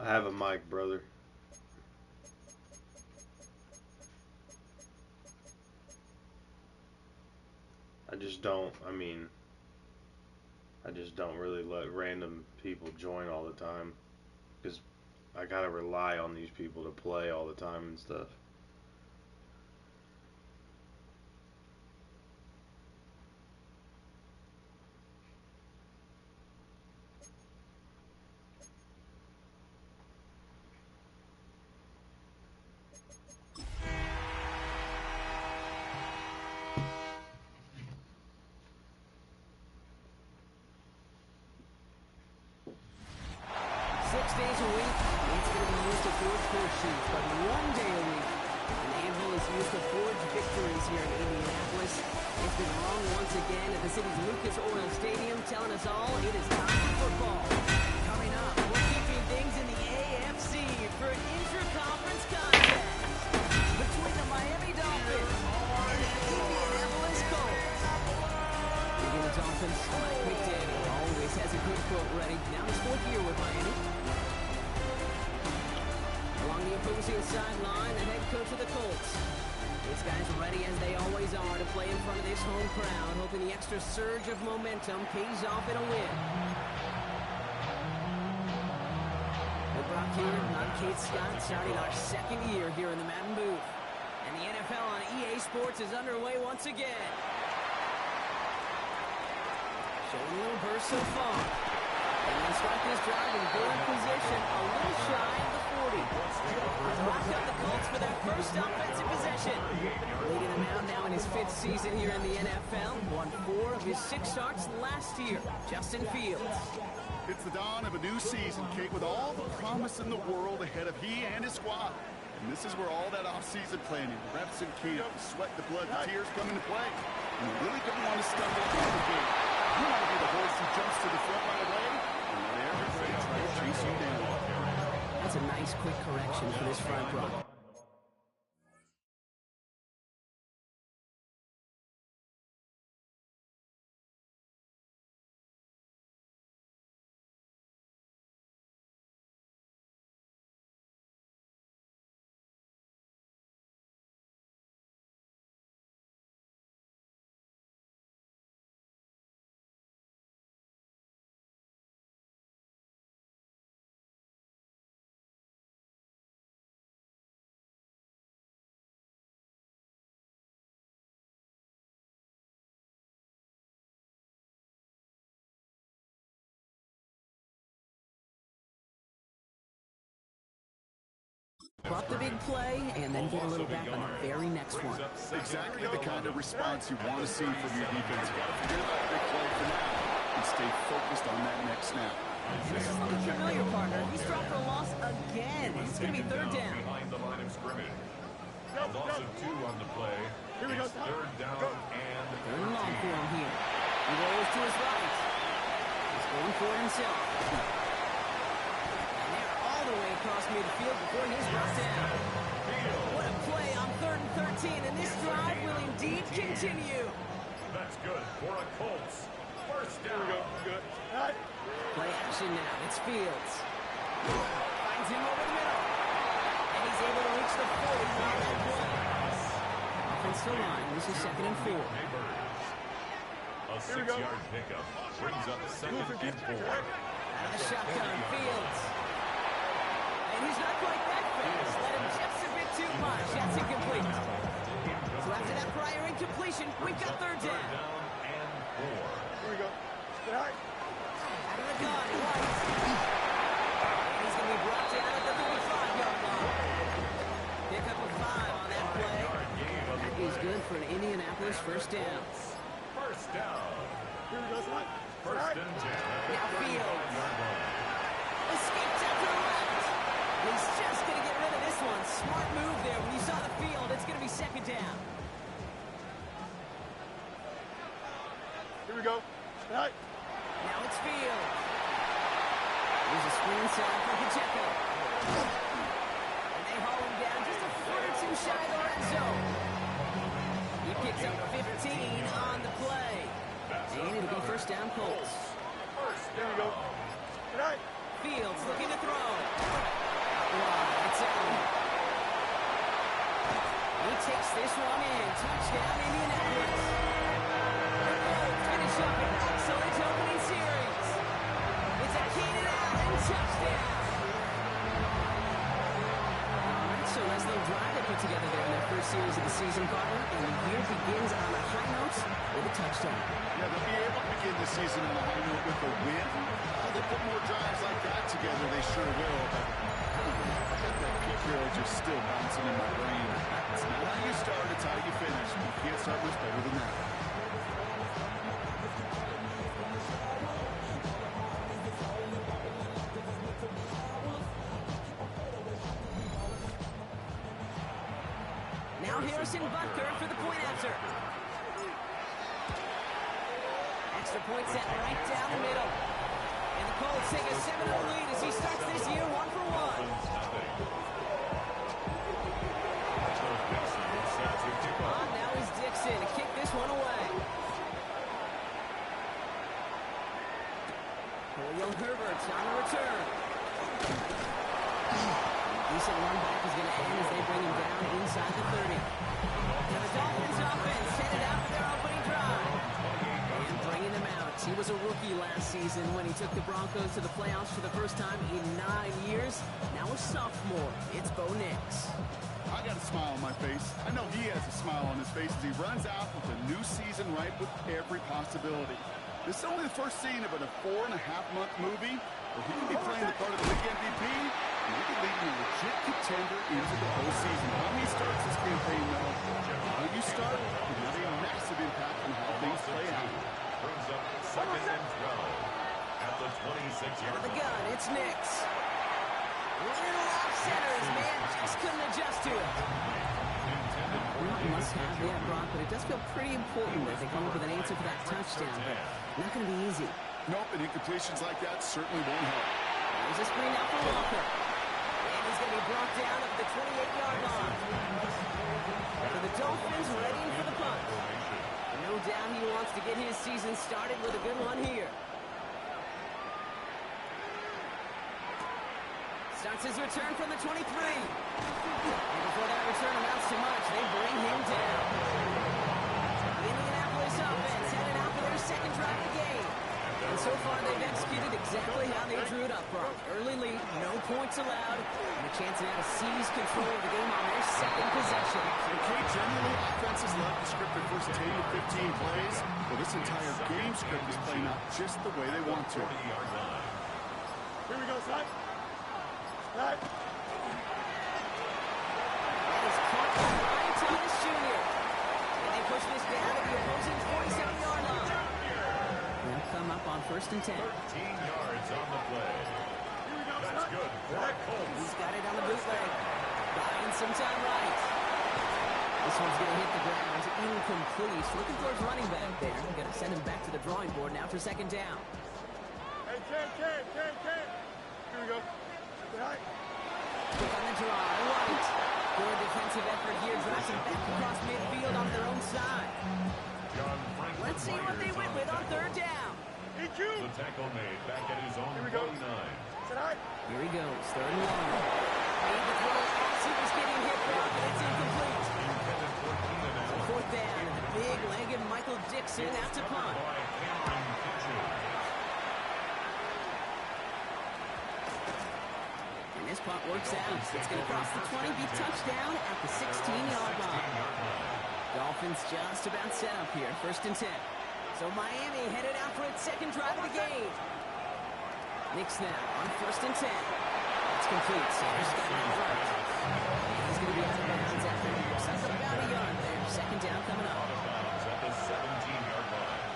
I have a mic, brother. I just don't, I just don't really let random people join all the time. Because I gotta rely on these people to play all the time and stuff. Sideline, the head coach of the Colts. These guys ready as they always are to play in front of this home crowd, hoping the extra surge of momentum pays off in a win. With Brock here, I'm Kate Scott, starting our second year here in the Madden booth. And the NFL on EA Sports is underway once again. Showing a little burst so far. And they start this drive in good position, a little shy of the 40. Locked up the Colts for their first offensive possession. Leading them out now in his 5th season here in the NFL. Won 4 of his 6 starts last year. Justin Fields. It's the dawn of a new season, Kate, with all the promise in the world ahead of he and his squad. And this is where all that off-season planning, the reps in camp, the sweat, the blood, the tears come into play. And you really don't want to stumble into the game. You want to be the horse who jumps to the front right away, and let everybody try to chase you down. That's a nice quick correction for this front row. Drop the big play, and then get a little back on the very next one. Exactly the kind of response you want to see from your defense. You got to forget about the big play for now and stay focused on that next snap. This is looking familiar, partner. He's dropped for a loss again. It's going to be 3rd down. Behind the line of scrimmage. A loss of 2 on the play. Here we go. 3rd down and 3rd and long for him here. He rolls to his right. He's going for it himself. The way across midfield before he's brought down. What a play on 3rd and 13, and this drive will indeed continue. That's good for a Colts. First down. Good. Play action now. It's Fields. Finds him over the middle. And he's able to reach the 40 on that play. Offensive line. This is 2nd and 4. A 6-yard pickup brings up 2nd and 4. Out of the shotgun, Fields. And he's not quite that fast. Let him just a bit too much. That's incomplete. So after that prior incompletion, we've got 3rd down. And 4. Here we go. All right. Out of the gun, White. And he's going to be brought down at the 35-yard line. Pick up a 5 on that play. That is good for an Indianapolis first down. First down. Here we go. First and 10. Now Fields. Escapes out to the left. He's just going to get rid of this one. Smart move there. When you saw the field, it's going to be 2nd down. Here we go. All right. Now it's Fields. There's a screen set for Pacheco. And they haul him down just a foot or 2 shy of the red zone. He picks up 15 on the play. And it'll be first down Colts. First Here down. we go. All right. Fields looking to throw. this one in. Touchdown, Indianapolis. The Colts finish up an excellent opening series. It's a Keenan Allen touchdown. So nice little drive they put together there in their first series of the season, partner, and the year begins on a high note with a touchdown. Yeah, they'll be able to begin the season on a high note with a win. They'll put more drives like that together, they sure will. But I got that Pete Carroll just still bouncing in my brain. It's not how you start, it's how you finish. You can't start much better than that. Now Harrison Butker for the point after. Extra point set right down the middle. And the Colts take a 7-0 lead as he starts this year 1-for-1. Now is Dixon to kick this one away. Julio Herbert on the return. Decent run back is going to end as they bring him down inside the 30. Now the Dolphins offense headed out for their opening drive. And bringing them out. He was a rookie last season when he took the Broncos to the playoffs for the first time in 9 years. Now a sophomore. It's Bo Nix. I got a smile on my face. I know he has a smile on his face as he runs out with a new season ripe with every possibility. This is only the first scene of a 4.5-month movie where he can be playing the part of the league MVP and he can lead a legit contender into the postseason. How he starts this campaign, though, how you start can have a massive impact on how things play out. Brings up 2nd and 12 at the 26-yard Out of the line. gun, it's Nix. Little off center, his man just couldn't adjust to it. Must have that, Brock, but it does feel pretty important that they come up with an answer for that touchdown, but not going to be easy. Nope, and incompletions like that certainly won't help. There's a screen out for Walker. And he's going to be brought down at the 28-yard line. So the Dolphins ready for the punt. No doubt he wants to get his season started with a good one here. Starts his return from the 23. And before that return amounts to much, they bring him down. The Indianapolis offense headed out for their second drive of the game. And so far, they've executed exactly how they drew it up, Brock. Early lead, no points allowed, and a chance now to seize control of the game on their second possession. Okay, generally, offenses love to script their first 10 to 15 plays. Well, this entire game script is playing out just the way they want to. 40-yard line. Here we go, Slide. That is caught by Ryan Thomas Jr. And they push this down to the opposing 47-yard line. They'll come up on 1st and 10. 13 yards on the play. That's good for the Colts. He's got it on the bootleg. Buying some time right. This one's going to hit the ground. Incomplete. Looking towards running back there. Going to send him back to the drawing board now for 2nd down. Hey, Ken. Here we go. Quick on the draw. White. Good defensive effort here. Drives him back across midfield on their own side. John Franklin Let's see what they went with on 3rd down. The tackle made back at his own 49. Here he goes. 3rd and 1. Made the throw as he was getting hit, but it's incomplete. Intended for Keenan Allen. 4th down. And the big-legged Michael Dixon out to punt. By Cameron Kitchen. And this punt works out. It's going to cross the 20, be touchdown at the 16-yard line. Dolphins just about set up here. 1st and 10. So Miami headed out for its second drive of the game. Nix now on 1st and 10. It's complete. Sanders got it right. He's going to be out of bounds after he sucks about a yard there. 2nd down coming up. Out of bounds at the 17-yard line.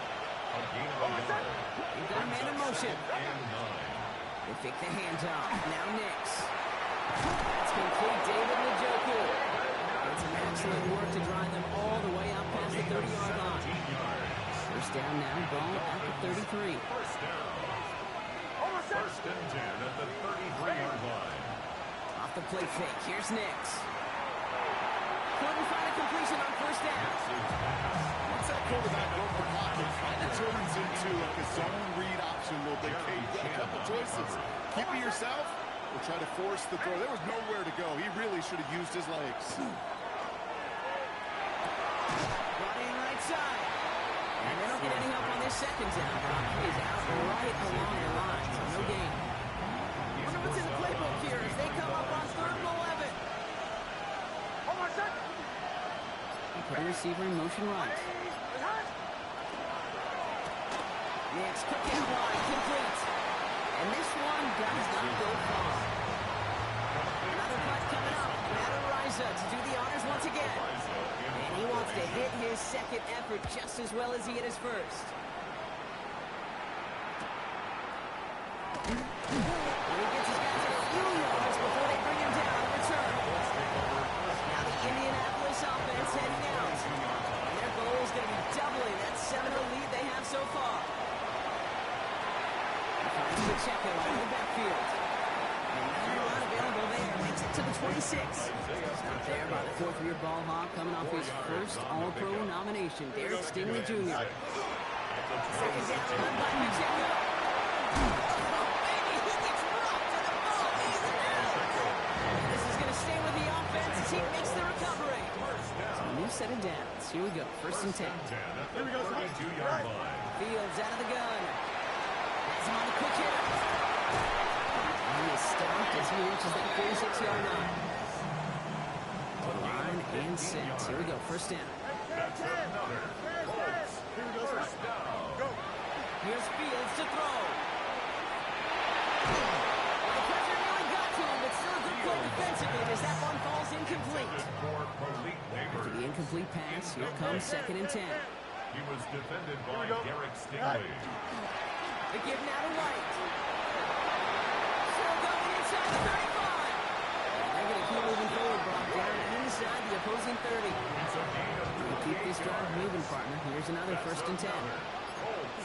A gain of a yard. You've got a man in motion. And 9. They fake the handoff. Now Nix. That's complete. David Njoku. And some excellent work to drive them all the way out past the 30-yard line. 17 yards. 1st down now. Ball at the 33. First down. 1st and 10 at the 33-yard line. Off the play fake. Here's Nix. Couldn't find a completion on 1st down. Once that quarterback broke the pocket, it turns into like a zone read option a little bit. Hey, you got a couple choices. Keep it yourself or try to force the throw. There was nowhere to go. He really should have used his legs. right side. And they don't get any help on this second down. Brock is out right along the line, so no gain. Wonder what's in the playbook here as they come up on 3rd and 11. They put a receiver in motion right. Next, quick out wide, complete. And this one does not go far. Another punt coming up. Madden to do the honors once again. And he wants to hit his second effort just as well as he hit his first. And he gets his guys a few yards before they bring him down in return. Now the Indianapolis offense heading out. And their goal is going to be doubling that 7-0 lead they have so far. Pacheco out of the backfield. And another run available there. Makes it to the 26. Not there by the 4th-year ball hawk coming off his first All-Pro nomination, Derek Stingley Jr. Second down run by Pacheco. Oh, baby, he gets rocked to the ball. He's out. And this is going to stay with the offense as he makes the recovery. So a new set of downs. Here we go. 1st and 10. Here we go. 32-yard line. Fields out of the gun. Has him on the quick hit. He is stopped as he reaches that 46-yard line. To the line and set. Here we go. 1st down. That's another. Colts. Here we go. 1st down. Go. Here's Fields to throw. Well, the pressure nearly got to him, but still a good play defensively as that one falls incomplete. After the incomplete pass, here comes 2nd and 10. He was defended by Derek Stingley. They give now to White. Still going inside the 35. They're going to keep moving forward, Brock, down inside the opposing 30. We'll keep this drive moving, partner. Here's another 1st and 10.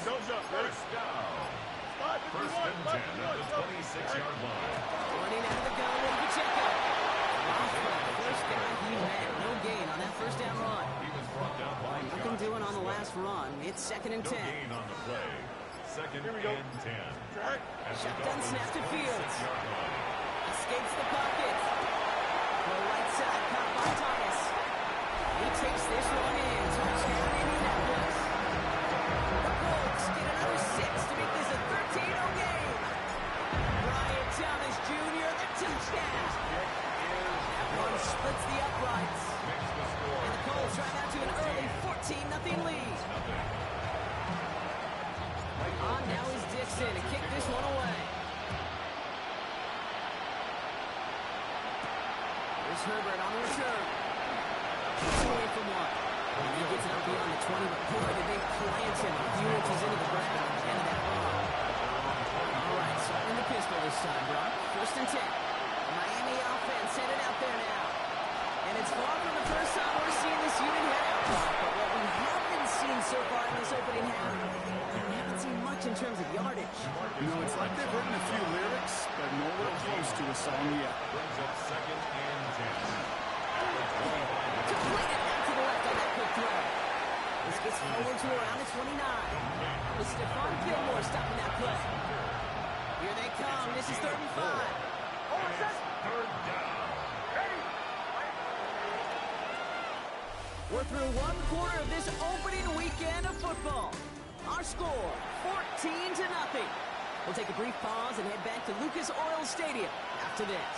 First down. 1st and 10 at the 26-yard line. Running out of the gun with Pacheco. Off for the first down he had. No gain on that 1st down run. He was brought down by Nothing doing on the last run. It's 2nd and 10. No gain on the play. 2nd and 10. Shotgun snap to Fields. Escapes the pocket. The right side, caught by Thomas. He takes this one in. Touchdown Indianapolis. The Colts get another 6 to make this a 13-0 game. Brian Thomas Jr., the touchdown. That one splits the uprights. And the Colts drive out to an early 14-0 lead. On now is Dixon to kick this one away. Here's Herbert on the return. He's away from one. And he gets out beyond the 20, but boy, did they plant him a few inches into the ground at the end of that run. All right, starting the pistol this time, Brock. 1st and 10. The Miami offense headed out there now. And it's far from the first time we're seeing this unit head out. But what we haven't seen so far in this opening half, we haven't seen much in terms of yardage. You know, it's like they've written a few lyrics, but nowhere close to a song yet. Brings up 2nd and 10. Completed out to the left on that quick throw. This gets forward to around the 29. That was Stephon Gilmore stopping that play. Here they come. This is 3rd and 5. Third down. We're through one quarter of this opening weekend of football. Our score, 14-0. We'll take a brief pause and head back to Lucas Oil Stadium after this.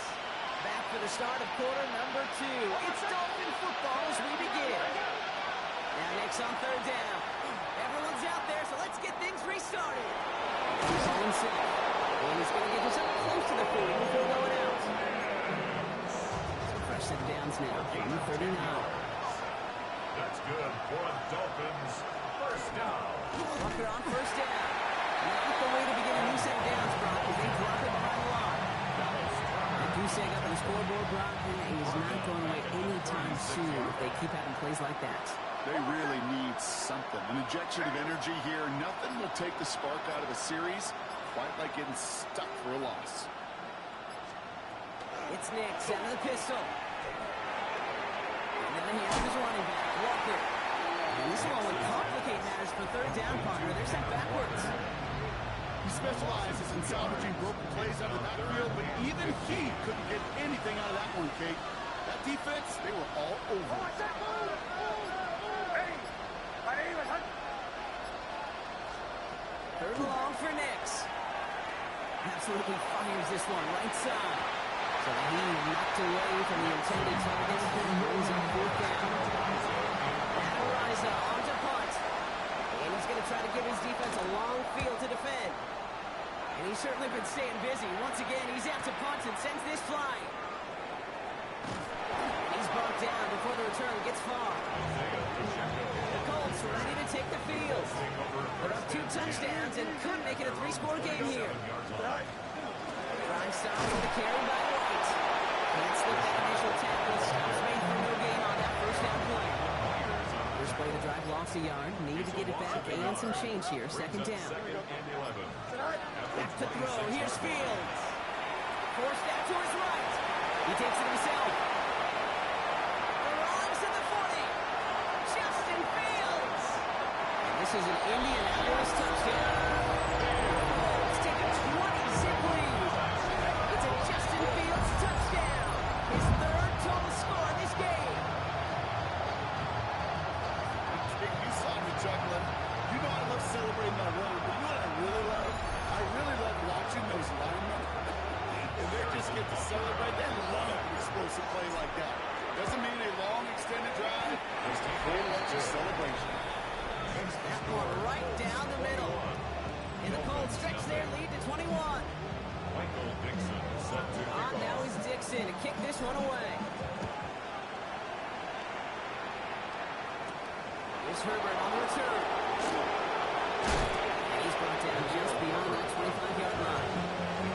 Back for the start of quarter number 2. It's Dolphin football as we begin. Now next on 3rd down. Everyone's out there, so let's get things restarted. He's on set. And he's going to get himself close to the 40 before going out. Some fresh set of downs now from the 39. That's good for a Dolphins first down. Walker on 1st down. Not the way to begin a new set of downs, Brock, as they drop it behind the line. Goose egg up on the scoreboard, Brock, and he's not going away anytime soon if they keep having plays like that. They really need something. An injection of energy here. Nothing will take the spark out of a series quite like getting stuck for a loss. It's Nick, out of the pistol. And then he has his running back, Walker. And this one would complicate matters for 3rd down, partner. They're sent backwards. He specializes in salvaging broken plays out of the backfield, but even he couldn't get anything out of that one, Kate. That defense, they were all over it. Third and long for Nix. Absolutely fires this one right side. So he knocked away from the intended target. Brings up fourth down. Ariza on to punt. And he's going to try to give his defense a long field to defend. And he's certainly been staying busy. Once again, he's out to punt and sends this flying. And he's brought down before the return gets far. The Colts ready to take the field. They're up 2 touchdowns and could make it a 3-score game here. Drive stops with a carry by White. Can't slip that initial tackle. Stops made for no gain on that first down play. First play of the drive lost a yard. Need to get it back and some change here. Second down. Back to throw. Here's Fields. Forced out to his right. He takes it himself. Runs to the 40. Justin Fields. And this is an Indianapolis touchdown. Let's take a 20-zip lead. It's a Justin Fields touchdown. His third total score this game. You saw me chuckling. You know I love celebrating my run, but you know what I really love? I really love watching those linemen. And they just get to celebrate. They love an explosive play like that. Doesn't mean a long extended drive. Just a full just celebration. That one right down the middle. And the Colts stretch their lead to 21. Now is Dixon to kick this one away. Here's Herbert on the return. And he's brought down just beyond that 25-yard line.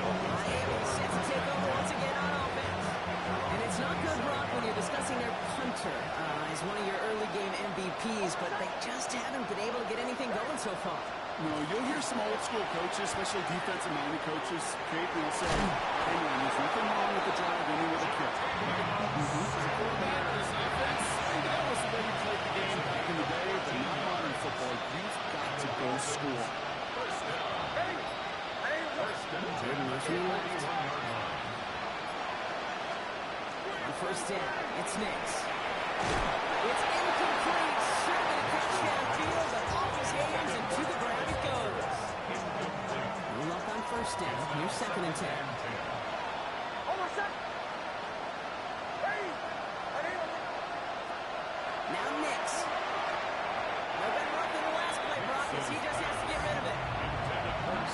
Miami set to take over once again on offense. And it's not good, Brock, when you're discussing their punter as one of your early game MVPs, but they just haven't been able to get anything going so far. No, you'll hear some old school coaches, especially defensive-minded coaches, Kate, they'll say, hey man, there's nothing wrong with the drive, only with the kick. As a quarterback in this offense, maybe that was the way you played the game back in the day, but not modern football. You've got to go score. On first down, it's Nix. It's incomplete. Certainly a touchdown field, but off his hands and to the ground it goes. No luck on first down. Here's second and 10. Now Nix. No better luck than the last play, Brock, as he just has to get rid of it.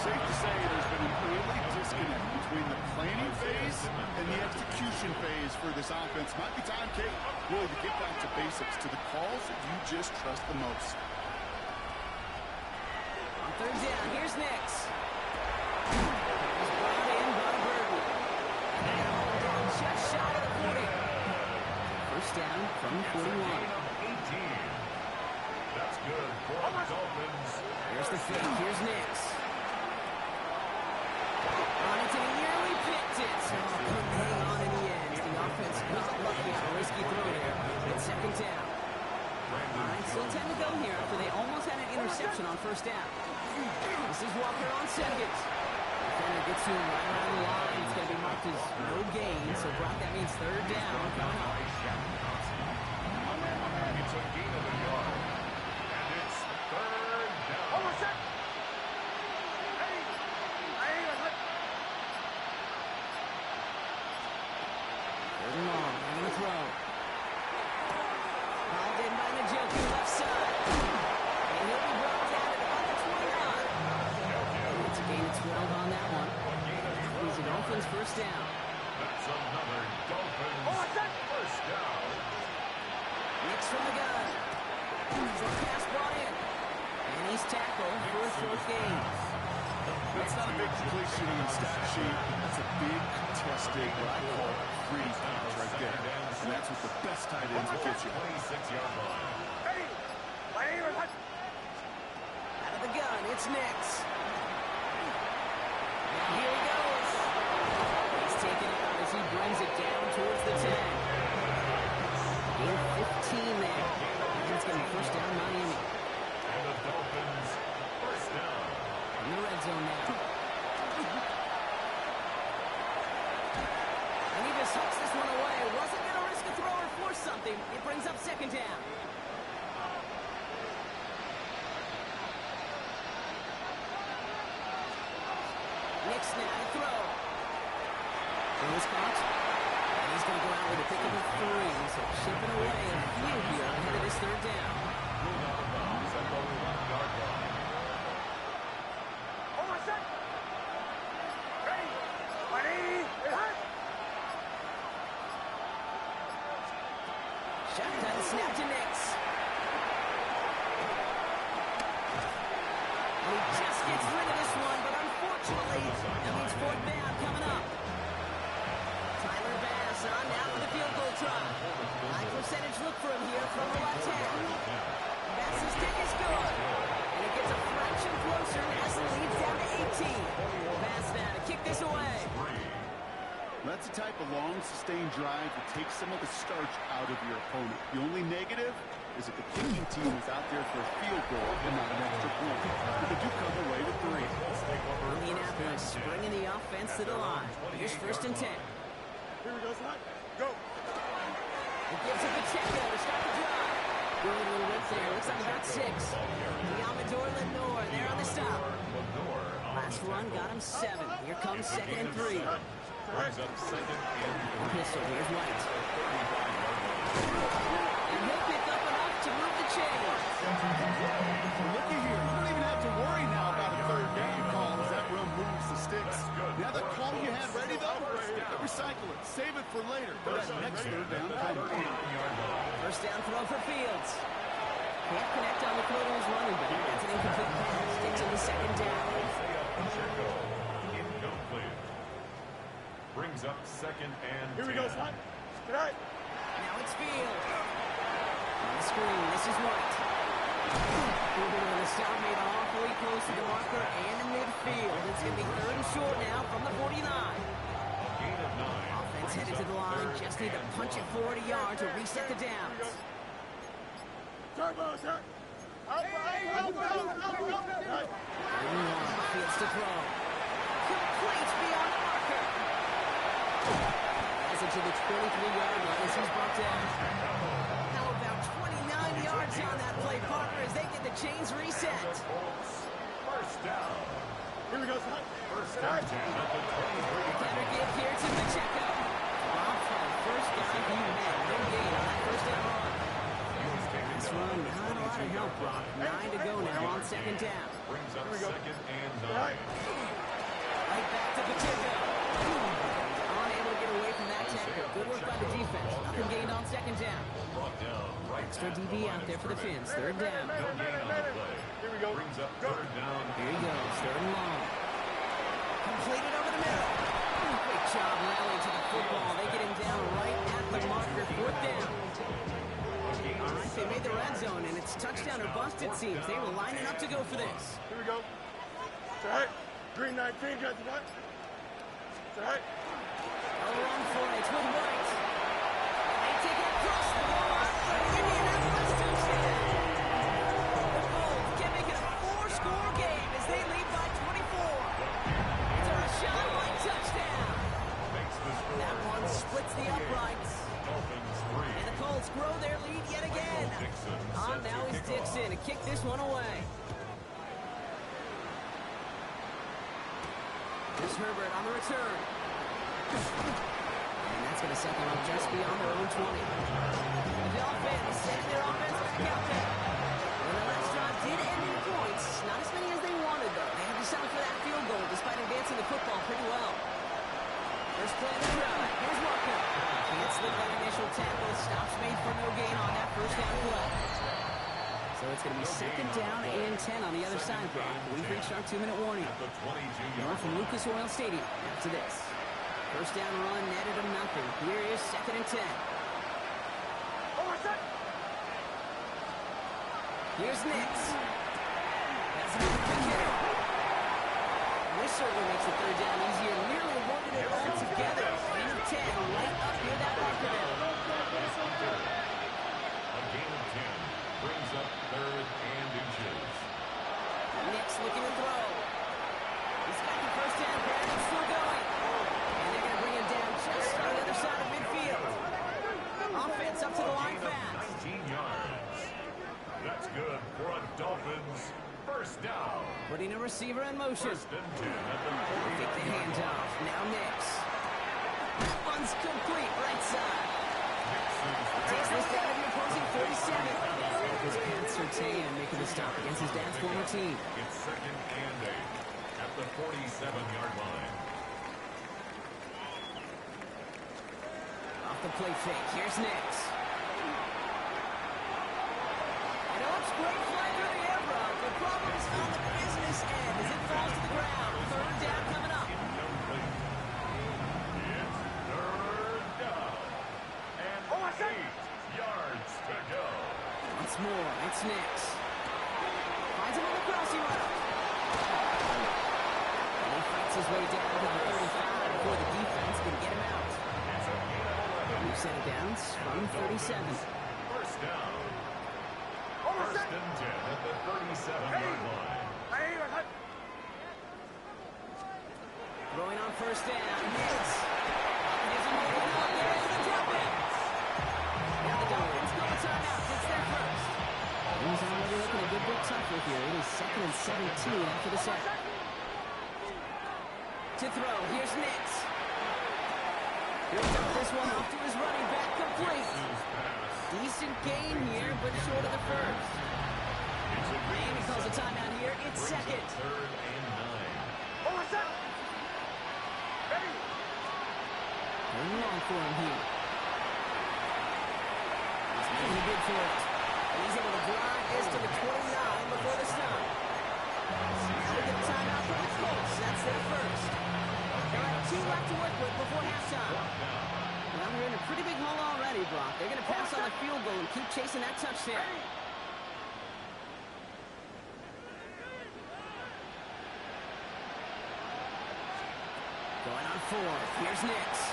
Safe to say there's been an early disconnect between the planning phase and the execution phase for this offense. Might be time, Kate, really to get back to basics, to the calls that you just trust the most. On third down, here's Nix. He's brought in by Burton. And all down just shy of the 40. First down from 41. That's good for the Dolphins. Here's the fake. Here's Nix. On it, and he nearly picked it. So couldn't hang on in the end. The offense got lucky on a risky throw there. It's second down. All right, still 10 to go here after they almost had an interception on first down. This is Walker on second. Defender gets to him right around the line. It's going to be marked as no gain. So Brock, that means third down coming up. It's a gain of a yard. And it's third down. Third and long, having a throw. Hauled in by Njoku, left side. And he'll be brought down at about the 29. It's a gain of 12 on that one. He's a Dolphins first down. That's another Dolphins first down. Nix from the gun. Short pass brought in. And he's tackled for a fourth gain. That's not a big completion in the stat sheet. That's a big contested, what I call free pass right there. And that's what the best tight ends will get you. 26-yard line. Out of the gun, it's Nix. And here he goes. He's taken it out as he brings it down towards the 10. Gain 15 there. And it's going to be first down Miami. And the Dolphins first down. In the red zone now. And he just hooks this one away. Wasn't going to risk a throw or force something. It brings up second down. Nick's now to throw. Throws caught. And he's going to go out with a pick up of 3. So chipping away a few here ahead of this third down. Shotgun snap to Nix. And he just gets rid of this one, but unfortunately, that means fourth down coming up. Tyler Bass on now for the field goal try. High percentage look for him here from the left hand. Bass's kick is good. And it gets a fraction closer as it leads down to 18. Bass now to kick this away. That's the type of long, sustained drive that takes some of the starch out of your opponent. The only negative is that the kicking team is out there for a field goal and not an extra point. But they do come away with 3. Indianapolis bringing the offense to the line. Here's 1st and 10. Here we go, son. Go. It gives it to Pacheco to start the drive. Good little whip there. Looks like about 6. Amador Lenore there on the stop. Last run got him 7. Here comes 2nd and 3. Pistol, here's White. And he'll pick up enough to move the chains. Looky here. You don't even have to worry now about a third down call as that run moves the sticks. Now that call you had ready, though, recycle it. Save it for later. For that next third down coming. First down throw for Fields. Can't connect on the throw to his running back. That's an incomplete pass. Sticks in the 2nd down. Brings up 2nd and 10. Here we go, son. Tonight. Now it's Fields. On the screen, this is White. Moving with a stop made awfully close to the marker and in midfield. It's going to be 3rd and short now from the 49. Gain of 9. Offense headed to the line. Just need to punch it 40 yards to reset the downs. Turbo, sir. Out. Fields to throw. Complete beyond the marker. As it to the 23-yard line as he's brought down. How about 29 yards on that play, partner, as they get the chains reset. First down. Here we go, son. First and 10 at the 23. Better give here to Pacheco. Off for the first down he met. No gain on that first down run. This run, not a lot of help, Brock. 9 to go now on 2nd down. Brings up 2nd and 9. Right back to Pacheco. Unable to get away from that tackle. Good work by the defense. Nothing gained on 2nd down. Brought down right Extra DB out there for the Finns. 3rd down. No gain on the play. Here we go. Brings up 3rd down. Here he goes. 3rd and long. Completed over the middle. Great job rallying to the football. They get him down right at the marker. 4th down. All right, they made the red zone, and it's touchdown or bust, it seems. They were lining up to go for this. Here we go. Tonight. Green 19, got the what? Tonight. A run for it. It's with White. They take it across the goal line. Indianapolis touchdown. The Bulls can make it a 4-score game as they lead by 24. It's a Rashawn White touchdown. Makes the score. That one splits the uprights. Dolphins 3. And the Colts grow their lead yet again. On now is Dixon to kick this one away. Here's Herbert on the return. And that's going to set them up just beyond their own 20. The Dolphins send their offense back out there. And the last drive did end in points. Not as many as they wanted, though. They had to settle for that field goal despite advancing the football pretty well. First play of the drive. Here's Walker. Can't slip that initial tackle. Stops made for no gain on that first down play. So it's going to be 2nd down and 10 on the other side, Brock. We've reached our 2-minute warning. At the 22-yard North from Lucas Oil Stadium after this. First down run netted him nothing. Here is 2nd and 10. Here's Nix. That's another quick hitter. This certainly makes the 3rd down easier. Nearly avoided it all together. Gain of 10 right up near that marker now. A gain of 10 brings up 3rd and inches. Nix looking to throw. He's got the first down. Brandon's still going. And they're going to bring him down just on the other side of midfield. Offense up to the line fast. 19 yards. That's good for a Dolphins first down. Putting a receiver in motion. First and 10 at the 40. Fake the His Pat Surtain making the stop against his dad's former team. It's second and 8 at the 47-yard line. Off the play fake. Here's Nix. And it looks great fly through the air route. The problem is on the business end as it falls to the ground. Third down coming up. It's third down. And 8 yards to go. Once more, it's Nix. Finds him on the crossing route. And he fights his way down to the 35 before the defense can get him out. It's a gain of 11. New set of downs from 37. First down. First and 10 at the 37-yard line. Throwing on first down. Nix. Gives him a little up there to the drop in. Now the Dolphins go to timeout. It's their first. Things already looking a good bit tougher here. It is second and 17 after the set. To throw. Here's Nix. He'll dump this one off to his running back, complete. Decent gain here, but short of the first. Miami calls a timeout here. It's second. Third and 9. Going long for him here. He's making a bid for it. And he's able to drive this to the 29 before the stop. Now we get a timeout from the Colts. That's their first. They're at 2 left to work with before halftime. Well, they're in a pretty big hole already, Brock. They're going to pass on the field goal and keep chasing that touchdown. Going on fourth. Here's Nix.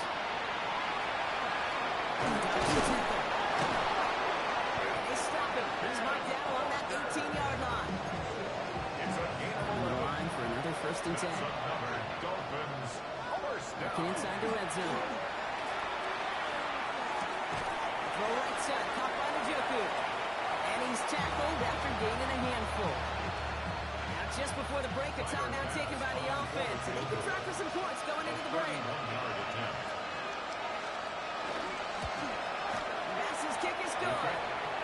They stop him. He's marked down along that 18-yard line. It's a gain of On the line for another first and 10. another Dolphins. First Looking down. inside the red zone. Throw right side, caught by Njoku. And he's tackled after gaining a handful. Now just before the break, a timeout taken by the offense. And they can try for some points going into the break. 1-yard attempt. Masses kick is good.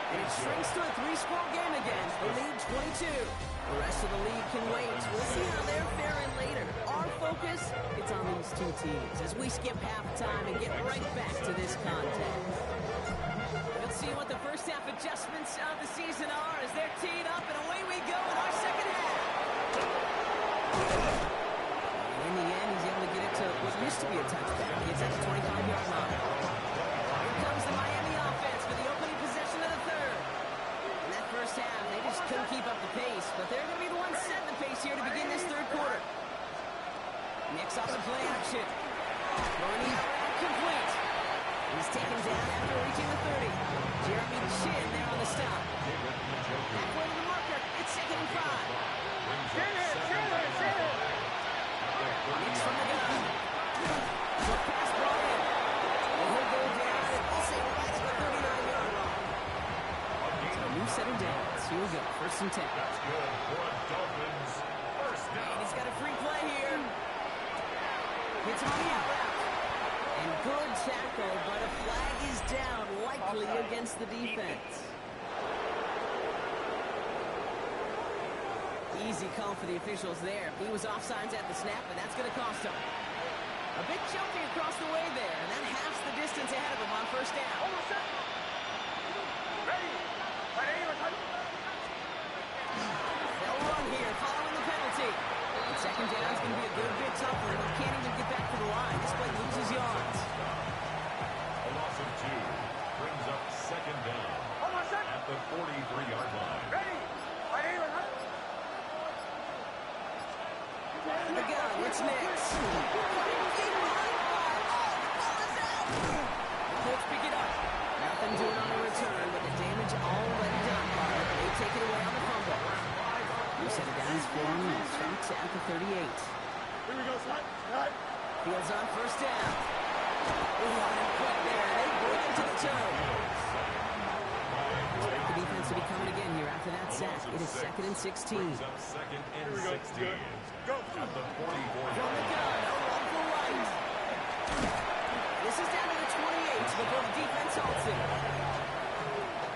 And it shrinks to a 3-score game again. The lead 22. The rest of the league can wait. We'll see how they're faring later. Our focus, it's on these two teams as we skip halftime and get right back to this contest. We'll see what the first half adjustments of the season are as they're teed up, and away we go in our second half. And in the end, he's able to get it to what used to be a touchback. He gets at the 25-yard line. Here comes the Miami offense for the opening possession of the third. In that first half, they just couldn't keep up the pace, but they're going to be the ones setting the pace here to begin this third quarter. Nix off the play action. Throwing complete. He's taken down after reaching the 30. Jeremy Chin there on the stop. Halfway to the marker. It's second and 5. Nix from the gun. Short pass brought in. And he'll go down and also right at the 39-yard line. So a new set of downs. Here we go. First and 10. That's good for the Dolphins. First And down. he's got a free play here. Hits him on the out route. And good tackle, but a flag is down, likely against the defense. Easy call for the officials there. He was offsides at the snap, and that's going to cost him. A big chunky across the way there, and that halves the distance ahead of him on first down. They'll run here following the penalty. And second down is going to be a good bit tougher, and he can't even get back to the line. This play loses yards. A loss of 2 brings up second down at the 43-yard line. The gun, it's Nix. Colts pick it up. Nothing doing on the return, but the damage already done. They take it away on the fumble. New set of downs for him. Starts at the 38. Here we go, Scott. Fields on first down. Ooh, and quick there. They bring him to the toe. Expect the defense to be coming again here after that sack. It is second and 16. Brings up second and 16 at the 44-yard From the line. gun, a run for right. This is down to the 28 before the defense halts it.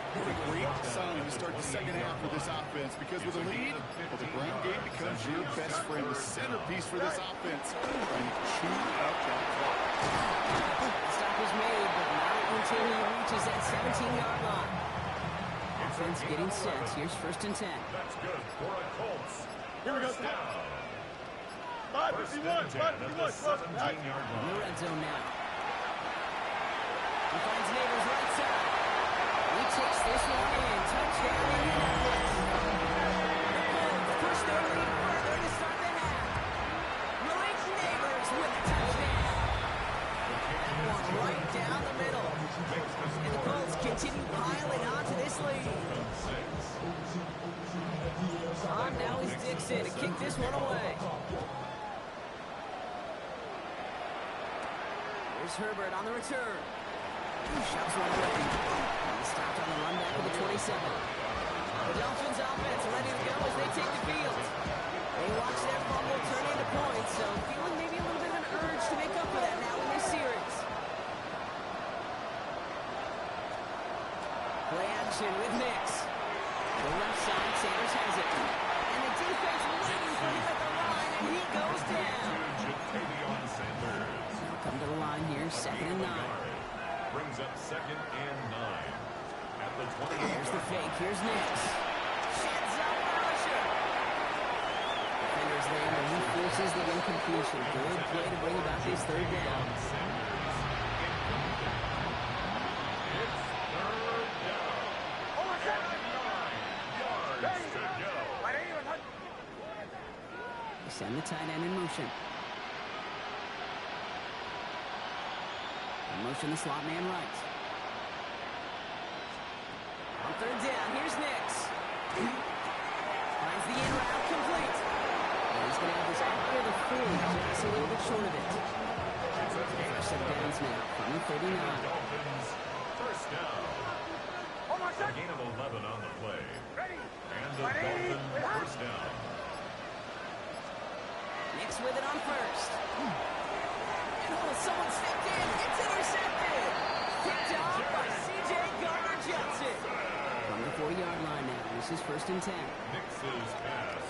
It's a great sign to start the second half for this offense because with a lead, well, the ground game becomes your best friend, the centerpiece for this offense. Trying to chew up that clock. The stop was made, but not until he reaches that 17-yard line. Offense getting set. Here's 1st and 10. That's good for a Colts. Here we go. First down. 551. 551. 17-yard In the line. red zone now. He finds Neighbors right side. He takes this one in. Touchdown Indianapolis. The Colts push their lead further to start the half. Malik Neighbors with a touchdown. One right down the middle. And the Colts continue piling onto this lead. Now is Dixon to kick this one away. Here's Herbert on the return. Shoves one away. He's stopped on the run back of the 27. The Dolphins offense ready to go as they take the field. They watch their fumble turn into points, so feeling maybe a little bit of an urge to make up for that now in this series. Play action with Nix. The left side, Sanders has it. And the defense waiting for him at the line, and he goes down. Now come to the line here, 2nd and 9. Brings up 2nd and 9. At the 20. Here's the fake, here's Nix. Sheds up Rusher. Defenders there, and he forces the incompletion. Good play to bring about this 3rd down. Send the tight end in motion. In motion, the slot man right. On 3rd down, here's Nix. Finds the in route complete. And he's going to have this out near the 40, just a little bit short of it. First set of downs now from the 39. First down. A gain of 11 on the play. And the Dolphins first down. Nix with it on 1st. And someone stepped in. It's intercepted. Picked off by C.J. Gardner-Johnson. From the 40-yard line now. This is 1st and 10. Nix's pass.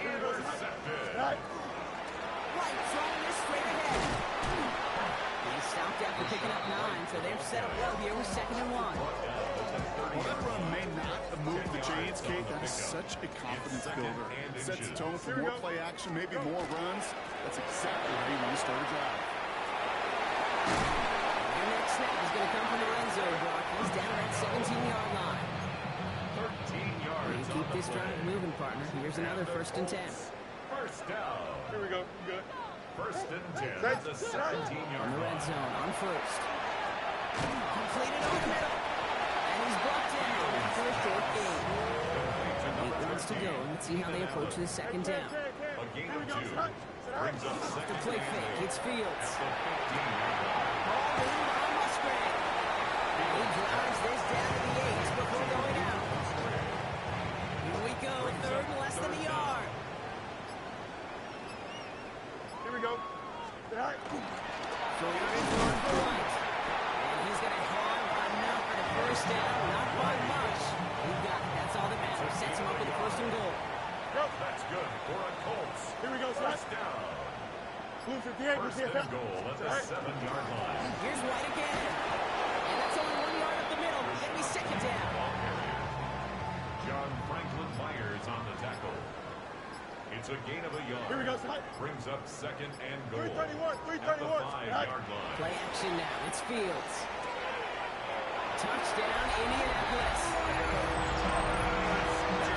Intercepted. Right, throwing this straight ahead. He stopped after picking up 9, so they're set up well here with 2nd and 1. Well, that run may not have moved the chains, Kate. That's such a confidence builder. It sets the tone for more play action, maybe more runs. That's exactly how you want to start a drive. Their next snap is going to come from Lorenzo. Brock. He's down at 17-yard line. 13 yards. You keep this drive moving, partner. Here's another 1st and 10. First down. Here we go. Good. 1st and 10 at the 17-yard On the red line. zone on 1st. Completed over the middle. And he's brought down for a short gain. 8 runs to go. Let's see how they approach this 2nd down. A gain of 2. Brings up The 2nd play and fake. It's Fields. at the 15-yard line. Ball in by Musgrave. He drives this down to the 8 before going out. Here we go. 3rd and less than a yard. Here we go. So here is one for right. And he's going to have enough for the 1st down. Not by much. He got it. That's all that matters. Sets him up with the 1st and goal. That's good for a Colts. Here we go, First down. Blue 58. First and goal at the 7-yard line. Here's White again. And that's only 1 yard up the middle. It'll be 2nd down. John Franklin Myers on the tackle. It's a gain of a yard. Here we go, son. Brings up 2nd and goal. 331. At the 5-yard line. Play action now. It's Fields. Touchdown, Indianapolis.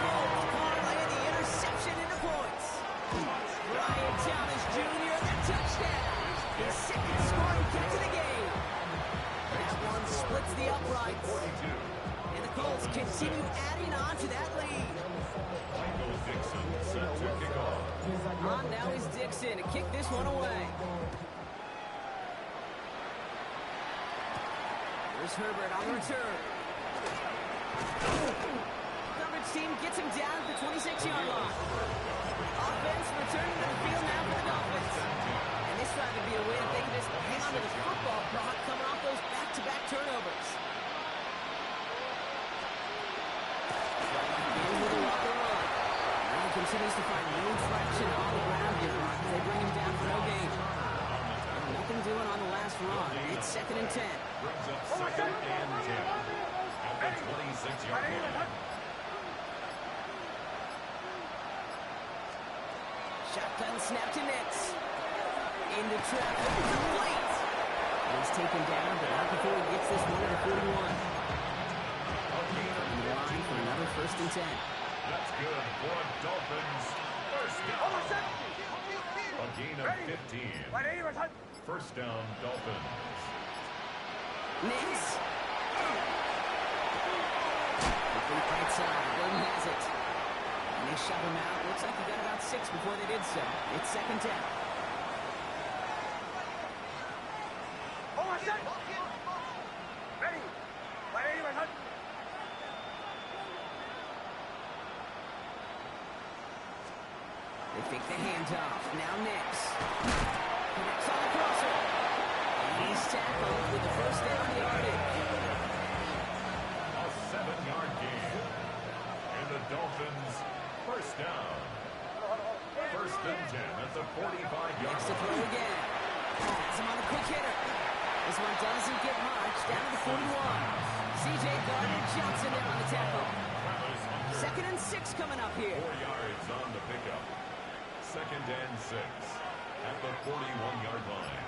Colts parlay the interception into points. Brian Thomas Jr. the touchdown. His 2nd scoring kick to the game. That one splits the uprights. 42. And the Colts continue adding on to that lead. Michael Dixon set to kick off. On now is Dixon to kick this one away. Here's Herbert on the return. Coverage team gets him down at the 26-yard line. Offense returning to the field now for the Dolphins. And this tried to be a way that they can just hang on to the football, Brock, coming off those back-to-back turnovers. second and 10. Brings up second and 10 at the 26-yard line. Shotgun snap to Nix. Into traffic. Complete. He's taken down, but not before he gets this one to the 41. And the line for another first and 10. That's good for a Dolphins first down. A gain of 15. First down, Dolphins. Nix. Complete right side. Golden has it. And they shove him out. Looks like he got about 6 before they did so. It's second down. They fake the handoff. Now Nix. Connects on the crosser. And he's tackled with the first down yardage. A 7-yard gain. And the Dolphins first down. First and 10 at the 45-yard Next to throw again. Has him on a quick hitter. This one doesn't get much. Down to the 41. C.J. Gardner-Johnson there on the tackle. Second and 6 coming up here. 4 yards on the pickup. Second and 6 at the 41-yard line.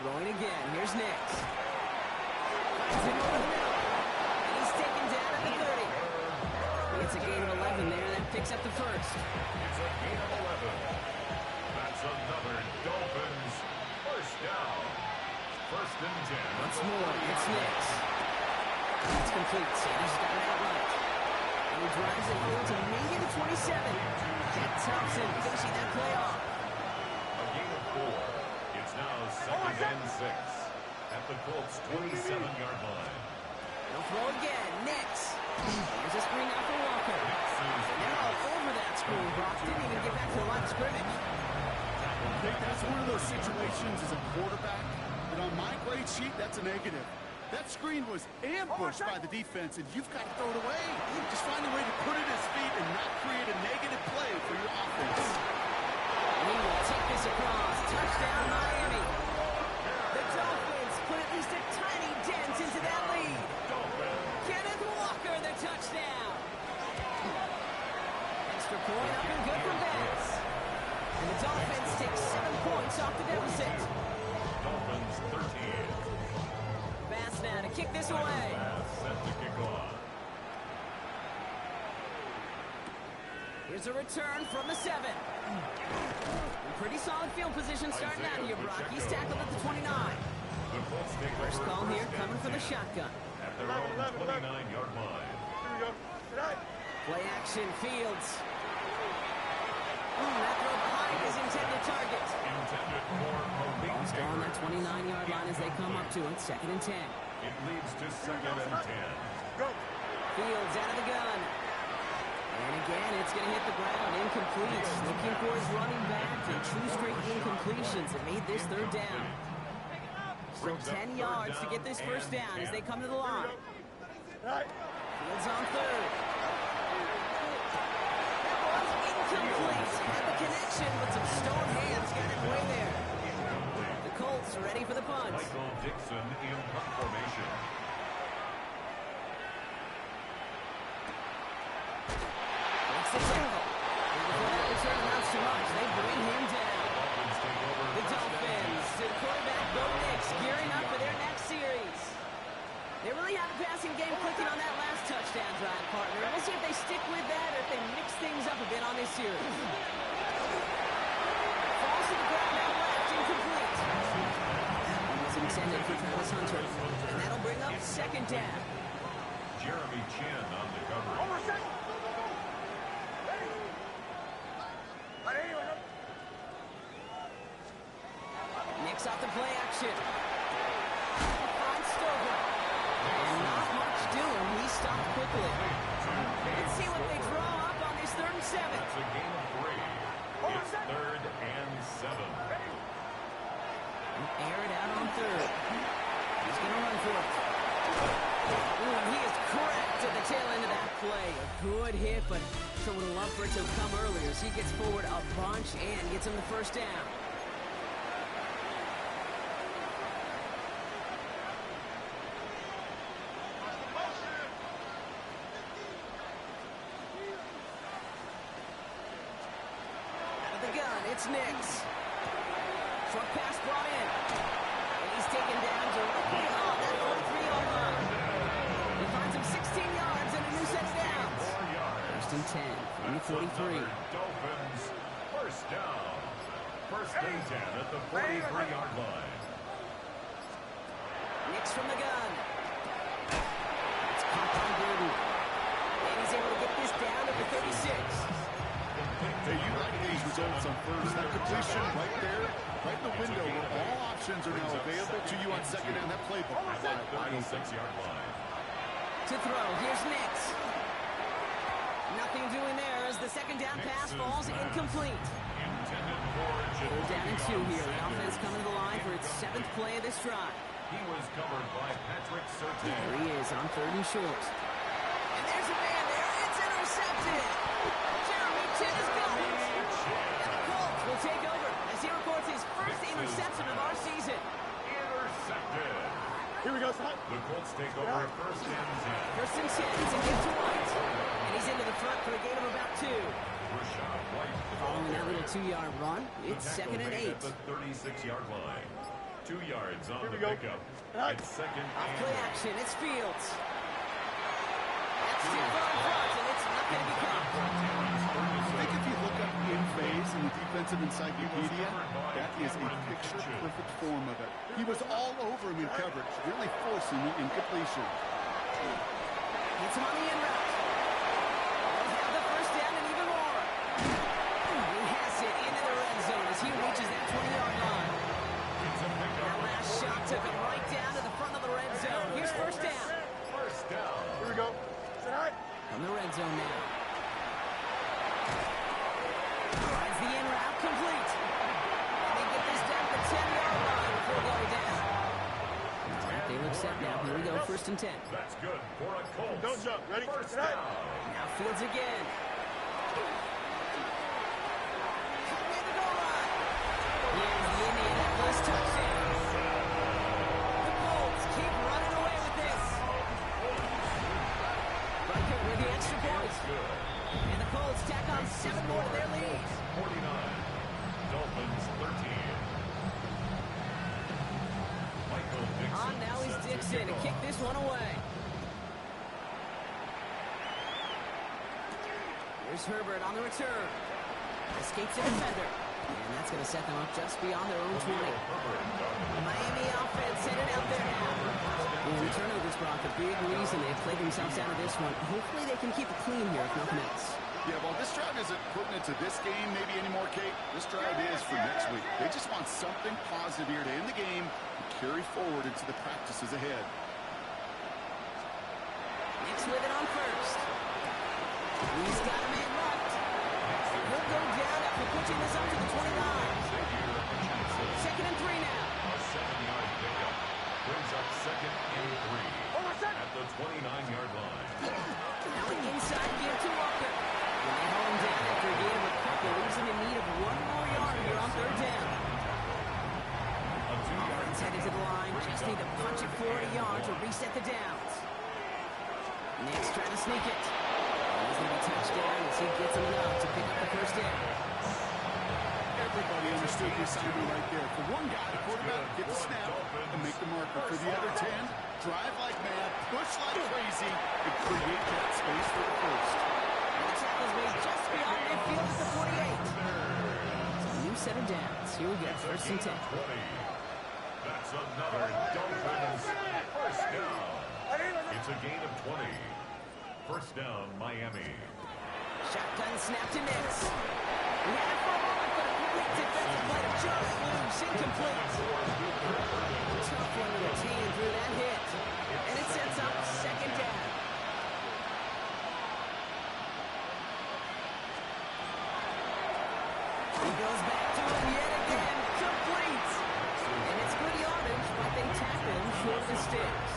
Throwing again. Here's Nix. Finds him over the middle. And he's taken down at the 30. It's a gain of 11 there. That picks up the first. It's a gain of 11. That's another Dolphins first down. First and 10. Once more, it's Nix. It's complete. Sanders got it outright. And he drives it forward to maybe the 27. Ted Thompson finishing that play off. A gain of 4. It's now second and 6 at the Colts 27-yard line. They'll throw again. Nix. Here's a screen out for Walker. They're all over that screen. Brock didn't even get back to the line of scrimmage. I think that's one of those situations as a quarterback that on my grade sheet, that's a negative. That screen was ambushed by the defense, and you've got to throw it away. Just find a way to put it at his feet and not create a negative play for your offense. He will take this across. Touchdown, Miami. The Dolphins put at least a tiny dent into that lead. Kenneth Walker, the touchdown. Extra point up and good for Bass. And the Dolphins take 7 points off the deficit. Dolphins 13. Bass now to kick this away. Set to kick off. Here's a return from the 7. Pretty solid field position starting out here, Brock. He's tackled at the 29. The Colts take First over call here first coming and for the 10 shotgun. at their own 29-yard line. Play action, Fields. That throw behind his intended target. Intended for Malik Ball's Taylor. on that 29-yard line as they come up to it. Second and 10. It leads to second and 10. Fields out of the gun. And again, it's going to hit the ground. Incomplete. Looking for his running back. And 2 straight incompletions that made this third down. Still 10 yards to get this first down as they come to the line. Fields on third. Incomplete. Had the connection, but some stone hands got it way there. The Colts are ready for the punt. Michael Dixon in punt formation. Makes the tackle. And before that return amounts to much, they bring him down. Dolphins take over The first and Dolphins 10. to quarterback Bo Nix, gearing up for their next series. They really have the passing game clicking on that last touchdown drive, partner. We'll see if they stick with that or if they mix things up a bit on this series. Falls to the ground out left, incomplete. That one was intended for Travis Hunter. And that'll bring up second down. Jeremy Chin on the coverage. Nix off the play action. Finds Stover. And not much doing. He stopped quickly. Let's see what they draw up on this 3rd and 7. It's a gain of 3. It's 3rd and 7. And air it out on 3rd. He's going to run for it. Ooh, and he is correct at the tail end of that play. A good hit, but sure would have loved for it to have come earlier. So he gets forward a bunch and gets him the first down. It's Nix. Short pass brought in. And he's taken down directly on that 43-yard line. He finds him 16 yards and a new set of downs. 1st and 10 from the 43. Dolphins, first down. 1st and 10 at the 43-yard line. Nix from the gun. It's caught by Gordon. And he's able to get this down to the 36. Hey, you like these results on first. That completion right there, right in the window where all options are now available to you on second down. That playbook. 36-yard line. To throw, here's Nix. Nothing doing there as the second down pass falls incomplete. They're down in 2 here. The offense coming to the line for its 7th play of this drive. He was covered by Patrick Surtain. There he is on 3rd and short. And there's a man there. It's intercepted. Jeremy Chin is going. And the Colts will take over as he records his first interception of our season. Intercepted. Here we go, son. The Colts take over 1st and 10. 1st and 10. He's a gift to White. And he's into the front for a gain of about 2. Rashad White. Following that little 2-yard run, it's 2nd and 8. At the 36-yard line. 2 yards on the we go. pickup. It's 2nd Off and play action, it's Fields. That's too far in front, and it's not going to be caught. I think if you look up in phase in the defensive encyclopedia, that is a picture-perfect form of it. He was all over him in coverage, really forcing the incompletion. It's him on the in route. They'll have the first down and even more. He has it into the red zone as he reaches that 20-yard line. That last shot took him right down to the front of the red zone. Here's first down. First down. Here we go. Sit high. From the red zone now. Finds the in route complete. And they get this down to the 10-yard line before going down. All right, they look set now. Here we go, 1st and 10. That's good for a Colts. Don't jump. Ready? First Sit high. down. Now Fields again. Cutting in the goal line. Here's the Indianapolis touchdown. The Colts keep running away with this. Riker with the extra point. And the Colts tack on 7 more to their lead. 49. Dolphins 13. Michael Dixon. On now is set to Dixon to kick kick off. this one away. Here's Herbert on the return. Escapes the defender. And that's going to set them up just beyond their own 20. The Miami offense sending out there now. And the turnovers brought the big reason they've played themselves out of this one. Hopefully they can keep it clean here, if nothing else. Yeah, well, this drive isn't putting it to this game maybe anymore, Kate. This drive is for next week. They just want something positive here to end the game and carry forward into the practices ahead. Nix with it on first. He's got a man left. He'll go down after pitching this up to the 29. 2nd and 3 now. A 7-yard pickup brings up 2nd and 3 at the 29-yard line. Now an inside give to Walker. And they hold him down after a gain of a couple. Leaves him in need of 1 more yard here on 3rd down. A 2-yard Offense headed to the line. Just need to punch it 40 yards to reset the downs. Nix trying to sneak it. And he's going to be touched down as he gets him enough to pick up the first down. Everybody understood the assignment right there. For one guy, the quarterback, get the snap and make the marker. For the other 10, drive like mad, push like crazy, and create that space for the first. And the tackle's made just beyond midfield at the 48. So a new set of downs. Here we go, 1st and 10. 20. That's another Dolphins first down. It's a gain of 20. First down, Miami. Shotgun snap to Nix. He had it for a moment, but a complete defensive play to just loose, incomplete. Tough one to retain through that hit. And it sets up 2nd down. He goes back to him yet again, complete. And it's good yardage, but they tackle him short of the sticks.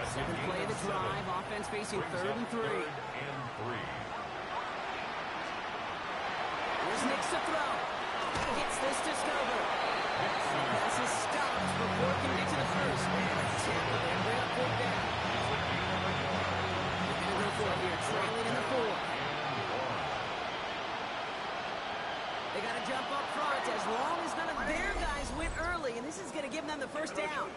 7th play of the drive, offense facing 3rd and 3. Here's Nix to throw. He gets this to Stover. Pass is stopped before it can get to the first. Tackle and bring up 4th down. They're going to go for it here, trailing in the 4th. They got to jump on the first down.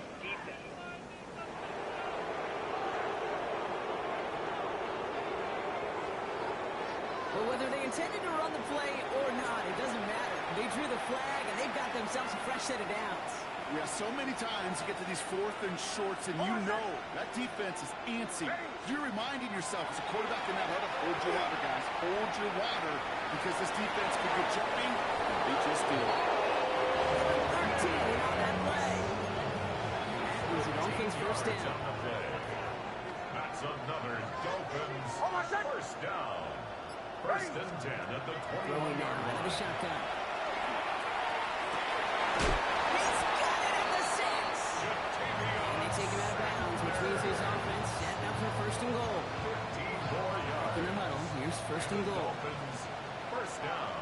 Well, whether they intended to run the play or not, it doesn't matter. They drew the flag, and they've got themselves a fresh set of downs. Yeah, so many times you get to these 4th and shorts, and you know that defense is antsy. You're reminding yourself as a quarterback in that huddle, hold your water, guys. Hold your water, because this defense could get jumping, and they just did. 13 on that play. That was a Dolphins first down. That's another Dolphins first down. First and 10 at the 21-yard Out of line. the shotgun. He's got it at the 6. And they take him out of bounds, which means his offense setting up for first and goal. 15 more yards. In the huddle, here's first and goal. Dolphins first down.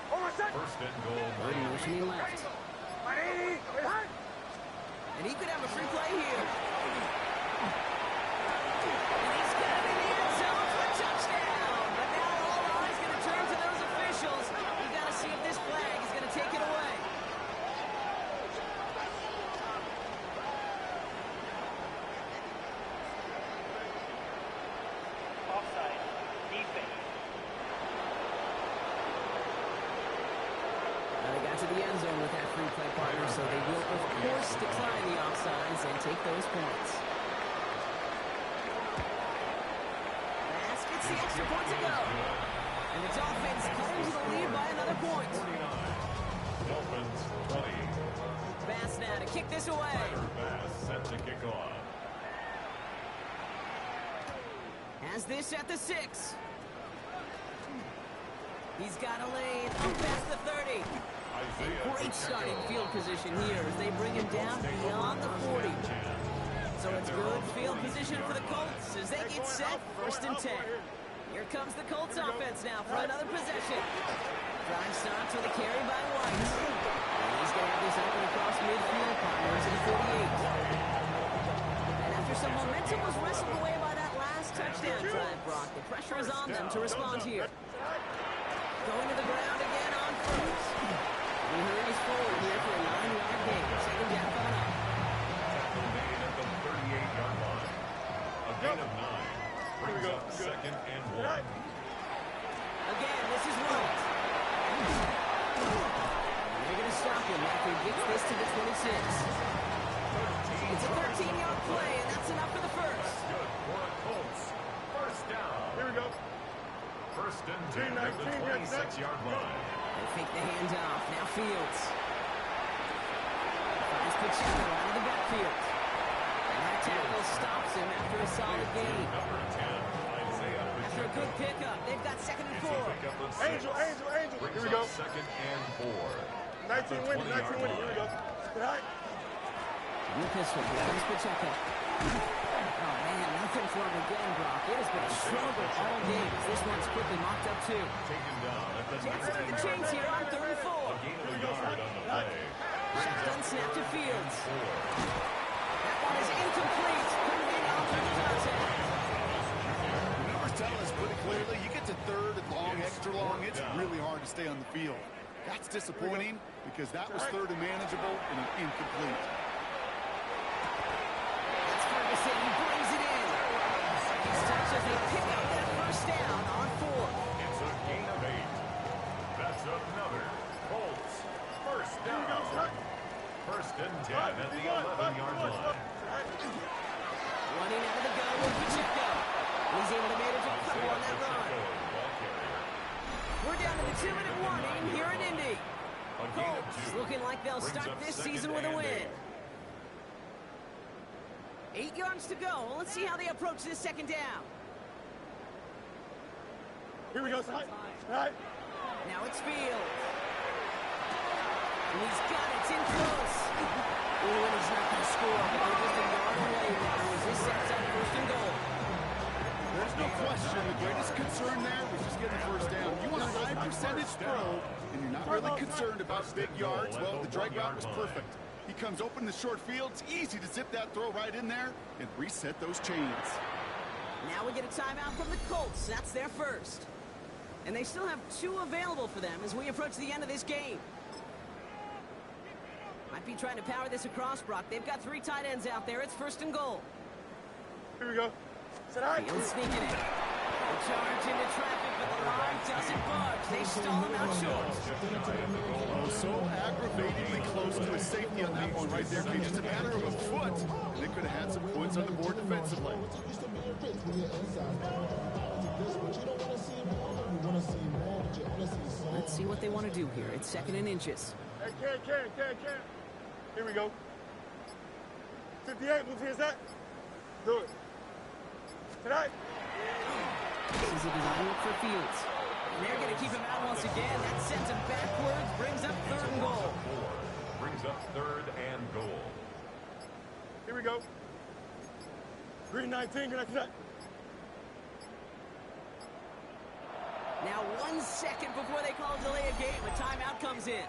First and goal. Bird motioning left. And he could have a free play here. And he's got it in the end zone for a touchdown. But now all eyes going to turn to those officials. You got to see if this flag is going to take it away. Offside. Defense. They got to the end zone with that free play partner, so they will, of course, decline the offsides and take those points. Gets the extra point to go. And the Dolphins claims the lead by another point. Dolphins 20. Bass now to kick this away. Bass set to kick off. Has this at the 6. He's got a lane up past the 30. And great starting field position here as they bring him down beyond the 40. So it's good field position for the Colts as they get set first and 10. Here comes the Colts offense now for another possession. Drive starts with a carry by White. And he's going to have this open across midfield, partners at 48. And after some momentum was wrestled away by that last touchdown drive, Brock, the pressure is on them to respond here. Going to the ground again on first. He hurries forward here for a 9-yard gain. Second down coming up. Made at the 38-yard line. A gain of 9 brings up second and 1. Again, this is White. They're going to stop him after he gets this to the 26. It's a 13-yard play, and that's enough for the first. Good for the Colts. First down. Here we go. First and 10 at the 26-yard line. They fake the handoff. Now Fields. Finds Pacheco out of the backfield. And that tackle stops him after a solid gain. Number 10, Isaiah After a good pickup, they've got second and 4. Angel. Brings Here we go. up second and 4. 19 winning. Here we go. All right. In the pistol, here comes Pacheco. Oh, man, nothing for him again, Brock. It has been a struggle all game as this one's quickly mocked up, too. Taken down at the Chance to make the 19-yard chains here on 3rd and 4. A gain of a yard on the play. Shotgun snap to Fields. 4. That one is incomplete. Couldn't hang on for the touchdown. The numbers tell us pretty clearly, you get to 3rd and long, extra long, it's really hard to stay on the field. That's disappointing because that was 3rd and manageable and an incomplete. That's Ferguson. He brings it in. He's touched as they pick up that first down on 4. It's a gain of 8. That's another Colts first down. First and 10 at the 11-yard line. Running out of the gun with Pacheco. He's able to manage a couple on that run. We're down to the 2-minute warning here in Indy. Colts looking like they'll start this season with a win. 8 yards to go. Let's see how they approach this second down. Here we go. All right. Now it's Fields. And he's got it. It's in close. Oh, and he's not going to score, but they're just a yard away now as this sets up first and goal. There's no question the greatest concern there was just getting the first down. You want a high percentage throw, and you're not really concerned about big yards. Well, the drag route was perfect. He comes open in the short field. It's easy to zip that throw right in there and reset those chains. Now we get a timeout from the Colts. That's their first. And they still have 2 available for them as we approach the end of this game. Might be trying to power this across, Brock. They've got 3 tight ends out there. It's 1st and goal. Here we go. Fields sneaking in. A charge into traffic, but the line doesn't budge. They stall him out short. Oh, so aggravatingly close to a safety on that one right there. It's a matter of a foot. They could have had some points on the board defensively. Let's see what they want to do here. It's 2nd and inches. Hey, Ken. Here we go. 58, move his that. Do it. Tonight. This is a design look for Fields. And they're going to keep him out once again. That sends him backwards, brings up 3rd and goal. Brings up 3rd and goal. Here we go. Green 19, can I connect? Now 1 second before they call delay a game, a timeout comes in.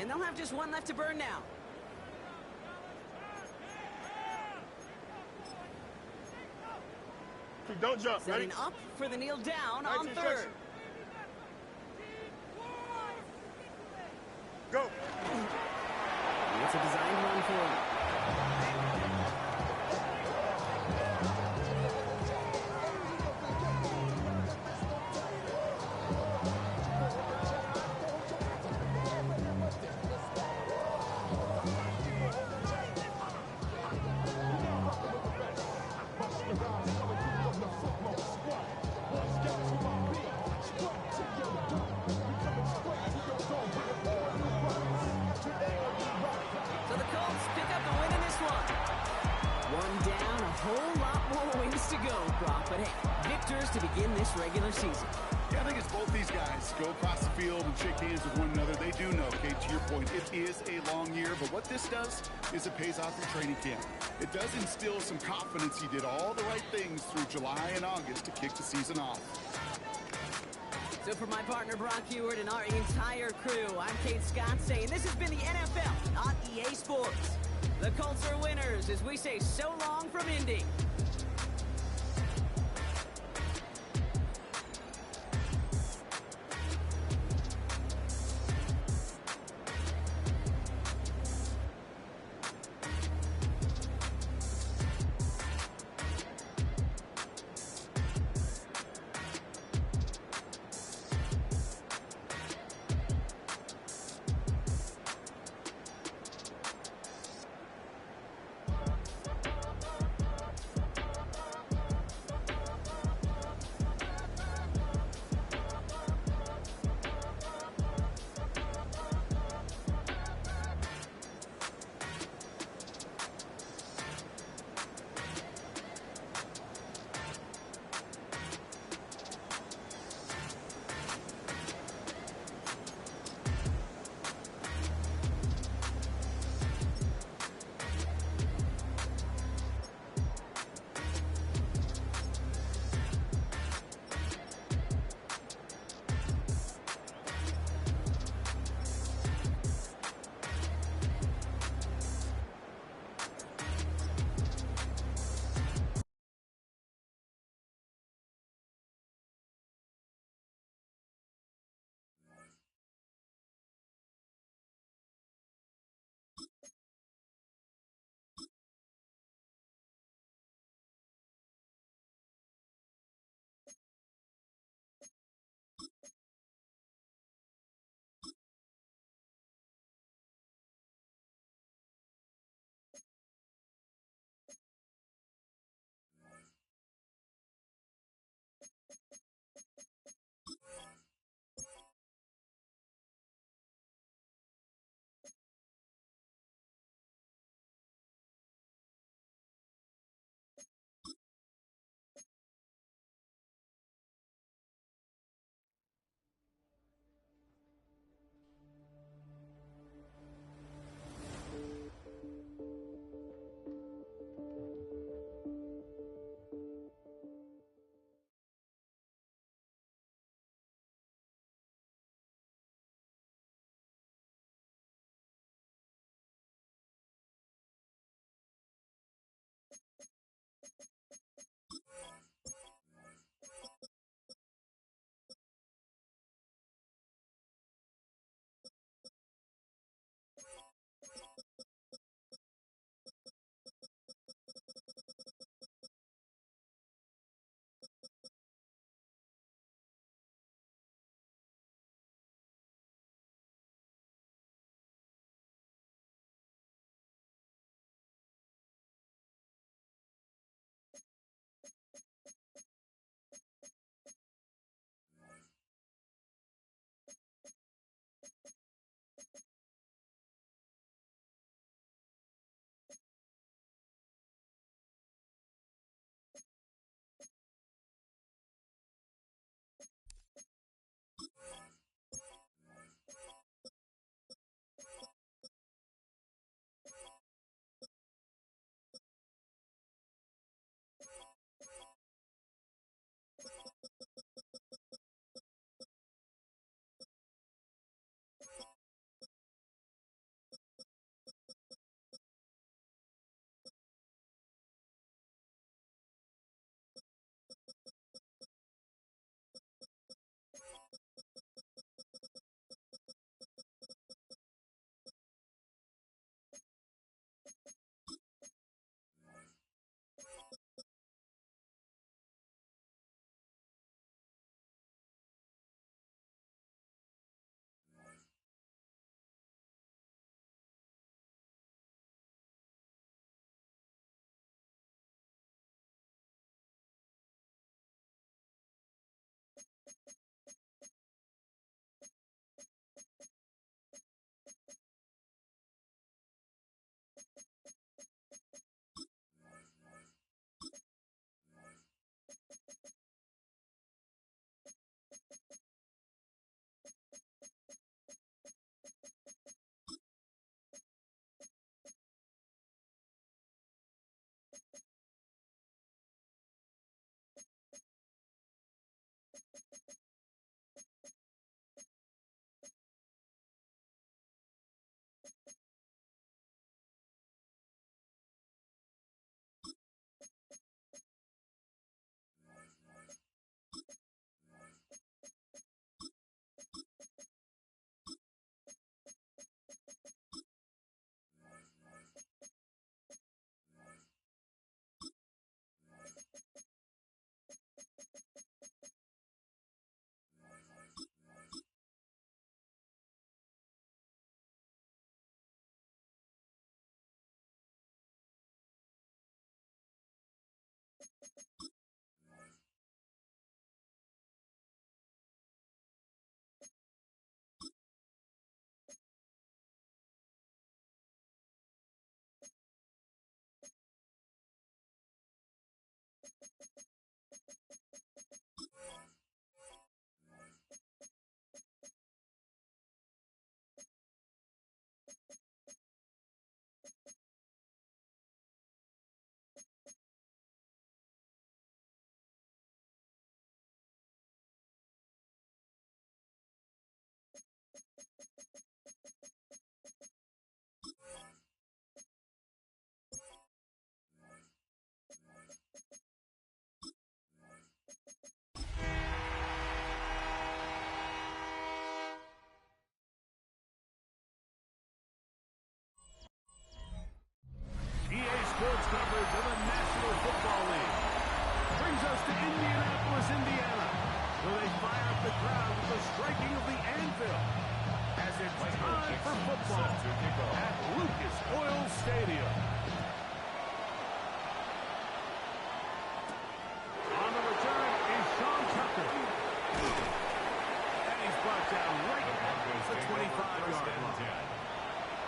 And they'll have just 1 left to burn now. Don't jump, ready? Setting up for the kneel down on 3rd. Go. It's a designed run for him. But hey, victors to begin this regular season. Yeah, I think it's both these guys go across the field and shake hands with one another. They do know, Kate, to your point, it is a long year, but what this does is it pays off your training camp. It does instill some confidence. You did all the right things through July and August to kick the season off. So for my partner, Brock Heward, and our entire crew, I'm Kate Scott saying this has been the NFL, not EA Sports. The Colts are winners as we say so long from Indy. sports coverage of the National Football League. Brings us to Indianapolis, Indiana, where they fire up the crowd with the striking of the anvil as it's time for football at Lucas Oil Stadium. On the return is Sean Tucker. And he's brought down right at the 25-yard line.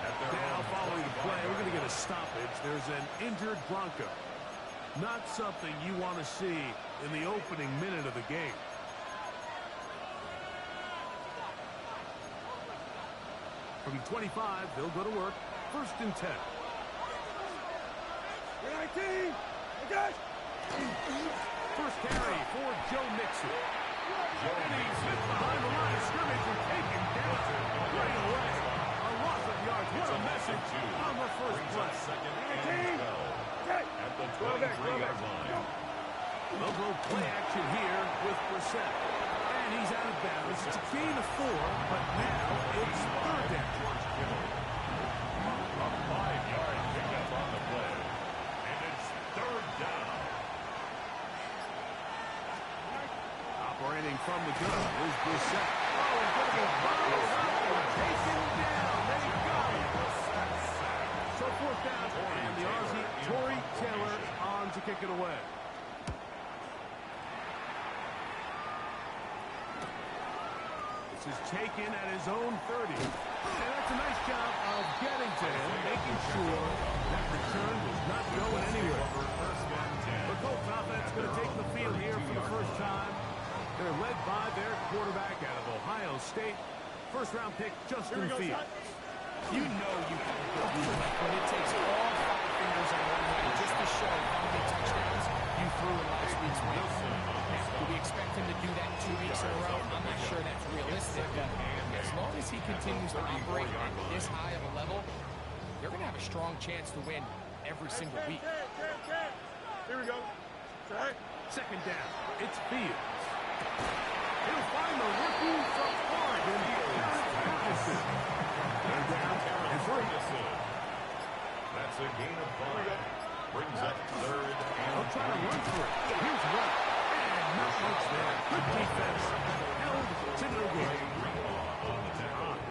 Now, following the play, we're going to get a stoppage. There's an injured Bronco. Not something you want to see in the opening minute of the game. From 25, they'll go to work. 1st and 10. 19. First carry for Joe Mixon. And he's hit behind the line of scrimmage and taken down right away. A loss of yards. What a message on the first play. Second and 12 at the 23-yard line. They'll go play action here with Brissett. And he's out of bounds. It's a gain of 4, but now it's 3rd down. A 5-yard pickup on the play. And it's 3rd down. Operating from the gun is Brissett. Oh, and going to be bottled up and taken down. They got him. So 4th down, and the Aussie, Torrey Taylor, on to kick it away. This is taken at his own 30. And that's a nice job of getting to him, making sure that return was not going anywhere. The Colts offense going to take the field here for the first time. They're led by their quarterback out of Ohio State. 1st-round pick, Justin Fields. You know you have a good lead when it takes all 5 fingers on one hand just to show how many touchdowns you threw in last week's win. Now, do we expect him to do that 2 weeks in a row? I'm not sure that's realistic, but as long as he continues to operate at this high of a level, they're going to have a strong chance to win every single week. Here we go. 2nd down, it's Fields. He'll find the rookie from Oregon, Ferguson. And down and 3. That's a gain of 5. Brings up 3rd and They'll try to run for it. Here's one. And not much there. Good defense. Held to no good.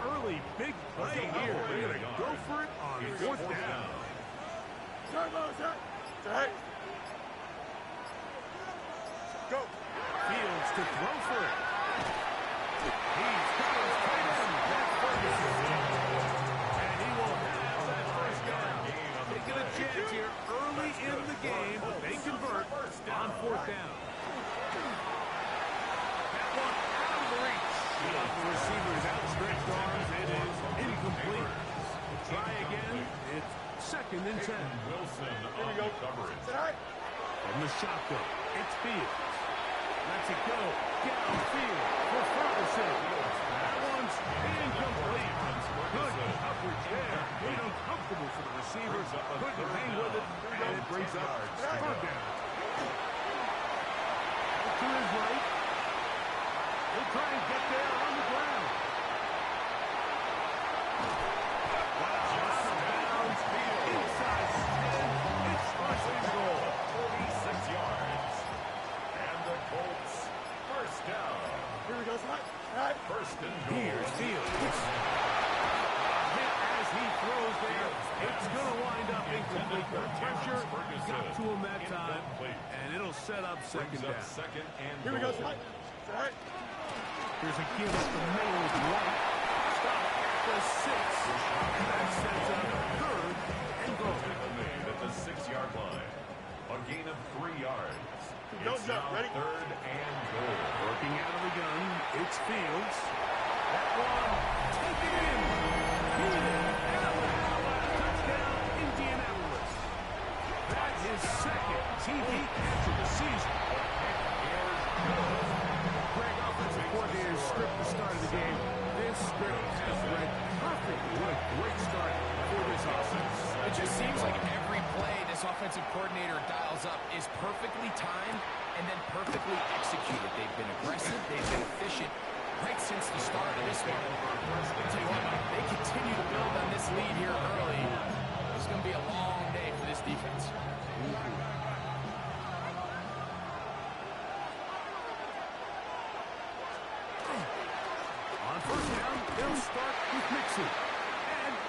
Early big play here. They're going to go for it on 4th down. Go. Fields to throw for it. He's got his tight end. That's Ferguson. And he will have that 1st down. Taking a chance here early in the game. They convert on 4th down. That one out of the reach. The receiver's outstretched arms. It is incomplete. Try again. It's 2nd and 10. Wilson on the coverage. From the shotgun, it's Fields. Lets it go. Downfield for Ferguson. That one's incomplete. Good coverage there. Made uncomfortable for the receivers. Couldn't hang with it. And it brings up 3rd down. Out to his right. He'll try and get there on the ground. Wow, out of bounds. Inside 10. It's 1st and goal. 46 yards. And the Colts, 1st down. Here we go. 1st and goal. Here's Fields. Hit as he throws there. It's going to wind up incomplete. The pressure got to him that time. And it'll set up 2nd down. 2nd and Here we go. goal. Here's a give up the middle with White. Stop at the 6. That sets up 3rd and goal. Made at the 6-yard line. A gain of 3 yards. It's now 3rd and goal. Working out of the gun, it's Fields. That one, take it in. Beat it. Touchdown, Indianapolis. That's his 2nd TV catch of the season. Greg, offensive coordinator's script the start of the game. This script has read perfect. What a great start for this offense. It just seems like every play this offensive coordinator dials up is perfectly timed and then perfectly executed. They've been aggressive. They've been efficient right since the start of this one. I'll tell you what, Mike, they continue to build on this lead here early. It's going to be a long day for this defense.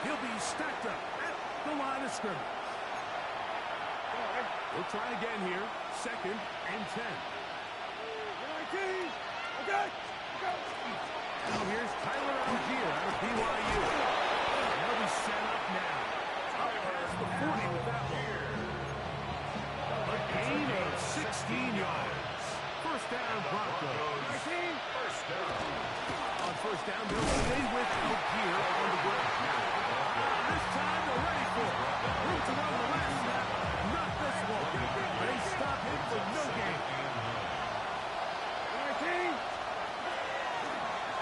He'll be stacked up at the line of scrimmage. We'll try again here. 2nd and 10. Now here's Tyler Algier out of BYU. They'll be set up now. Up past the 40 with that one. A gain of 16 yards. First down, Broncos. On first down, they'll stay with Algier on the ground. This time they're ready for it. Room to run the last snap. Not this one. They stop him for no gain.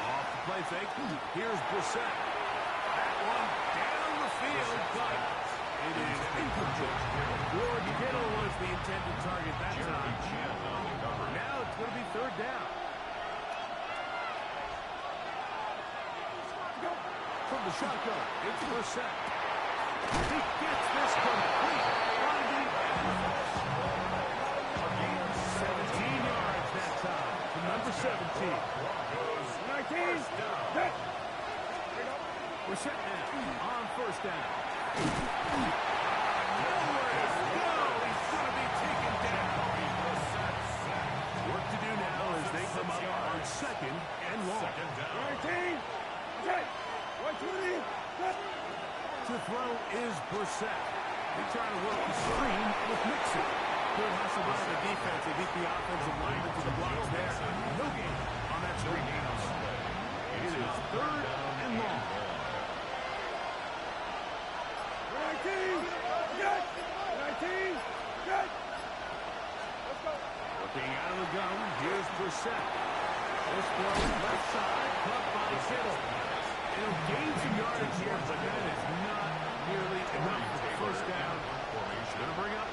Off the play fake. Here's Brissett. That one down the field, but it is incomplete. Ward Kittle was the intended target that time. Now it's going to be 3rd down. From the shotgun, it's Brissett. He gets this complete. Finding 17 yards that time to number 17. 19. Brissett now on first down. Nowhere to go. He's going to be taken down. Work to do now as they come up on 2nd and long. 19. To throw is Brissett. They try to work the screen with Mixon. Good hustle by the defense. They beat the offensive lineman to the blocks there. No gain on that screen pass. It is 3rd and long. 19. Looking out of the gun, here's Brissett. This throw left side, caught by Kittle. It'll gain some yardage here, but that is not nearly enough for the first down. Going to bring up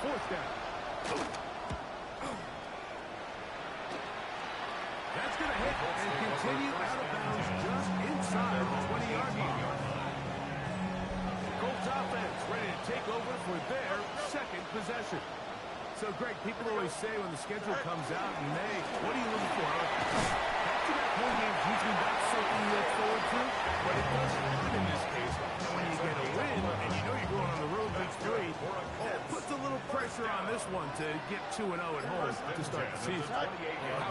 4th down. That's going to hit and continue out of bounds just inside the 20-yard line. Colts offense ready to take over for their 2nd possession. So, Greg, people always say when the schedule comes out in May, what are you looking for? Back-to-back home games usually not something you look forward to, but it does hurt in this case. When you get a win and you know you're going on the road week 3, that puts a little pressure on this one to get 2-0 at home to start the season. How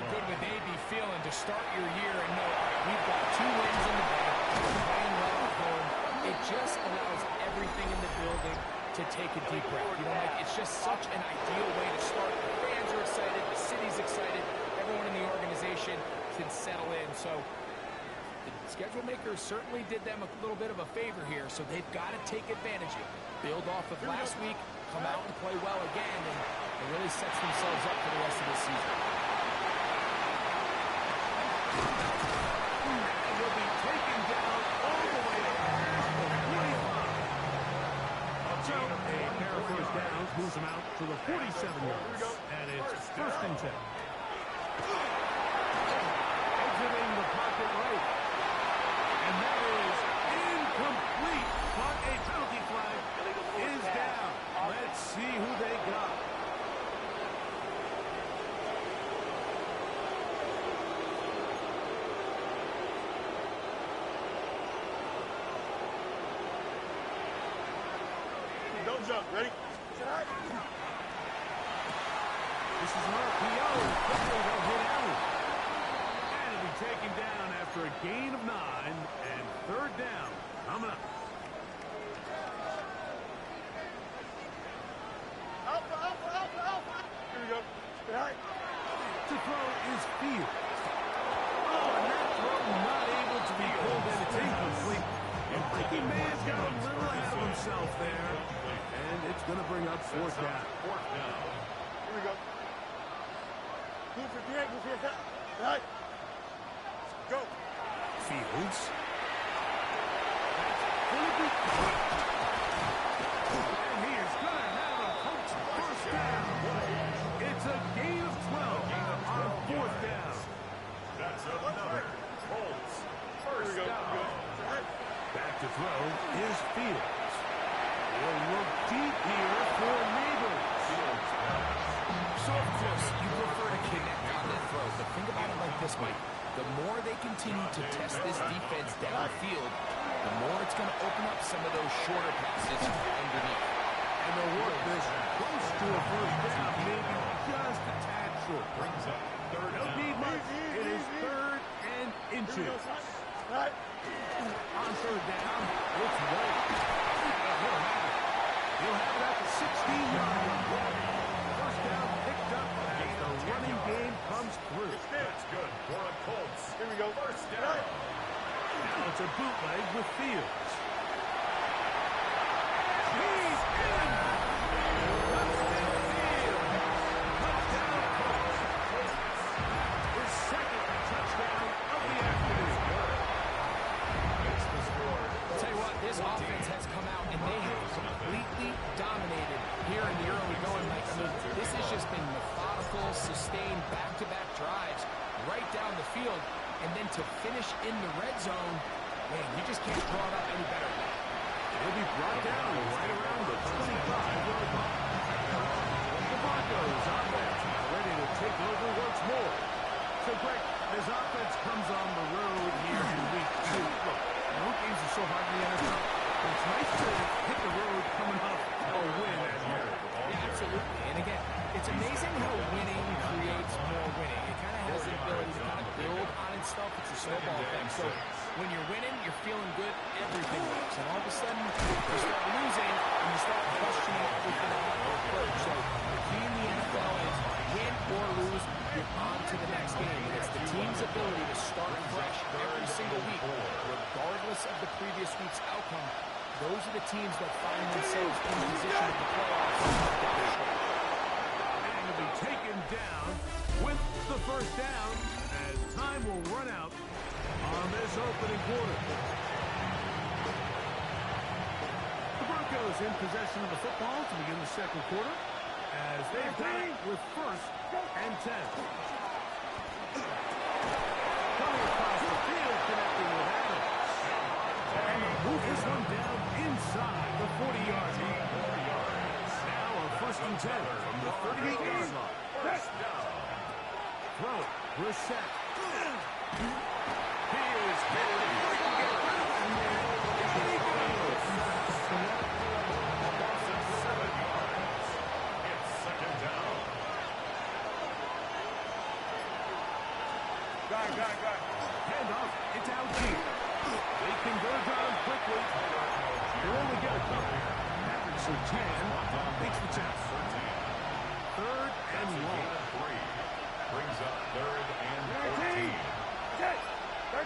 good would they be feeling to start your year and know, all right, we've got 2 wins in the bag, we're playing well at home. It just allows everything in the building to take a deep breath. You know, Mike, it's just such an ideal way to start. The fans are excited, the city's excited, everyone in the organization can settle in. So the schedule makers certainly did them a little bit of a favor here, so they've got to take advantage of it. Build off of last week, come out and play well again, and it really sets themselves up for the rest of the season. And will be taken down all the way to the 45. So a pair of first downs moves them out to the 47 yards, and it's 1st and 10. Exiting the pocket right, and that is incomplete, but a penalty flag is down. Let's see who they got. Don't jump. Ready? This is an RPO. Quickly they'll hit Allen. And it'll be taken down after a gain of 9 and 3rd down coming up. Alpha. Here we go. To throw is Fields. Oh, and that throw not able to be pulled in. It's incomplete. And Mikey Man's got a little ahead of himself there. And it's going to bring up 4th down. Here we go. Right. Go. Fields. And he is going to have a Colts 1st down. It's a gain of 12 on 4th down. That's another Colts 1st down. Back to throw is Fields. He'll look deep here for Neighbors. So, of course, you prefer to connect on that throw, but think about it like this, Mike. The more they continue to test this defense downfield, the more it's going to open up some of those shorter passes underneath. And they'll work this close to a first down, maybe just a tad short. Brings up third Don't down. need much. It is third and inches. On third down, it's White. He'll have it at the 16-yard line. First down picked up as the running game comes through. That's good for a Colts. Here we go. First down. Now it's a bootleg with Fields. He's in! Touchdown Fields! Touchdown Colts! His second touchdown of the afternoon. Makes the score. I'll tell you what, this offense has come out and they have completely dominated here in the early going. Like, I mean, this has just been methodical, sustained, back-to-back drives right down the field. And then to finish in the red zone, man, you just can't draw it up any better. He'll be brought down right around the 25-yard line. The Broncos offense ready to take over once more. So, Greg, as offense comes on the road here in week 2, look, road games are so hard in the NFL. It's nice to hit the road coming off a win as well. Yeah, absolutely. And again, it's amazing how winning creates more winning. It kind of has the ability to kind of build on itself. It's a snowball thing. So when you're winning, you're feeling good, everything works. And all of a sudden, you start losing, and you start questioning everything about your approach. So the key in the NFL is win or lose, you're on to the next game. And it's the team's ability to start fresh every single week, regardless of the previous week's outcome. Those are the teams that find themselves in position of the playoffs. And to be taken down with the first down as time will run out on this opening quarter. The Broncos in possession of the football to begin the second quarter as they've got it with first and 10. Coming across the field, connecting with Adams. And move this one down inside the 40-yard line. Now a first and 10 from the 38-yard line. First down. Throw it. Brissett. He is hit. And he goes. Loss of 7 yards. It's second down. Handoff. It's out here. They converge on him quickly. They'll only get a couple. Patrick Surtain makes the tackle. Third and long. 3. Brings up third and 14.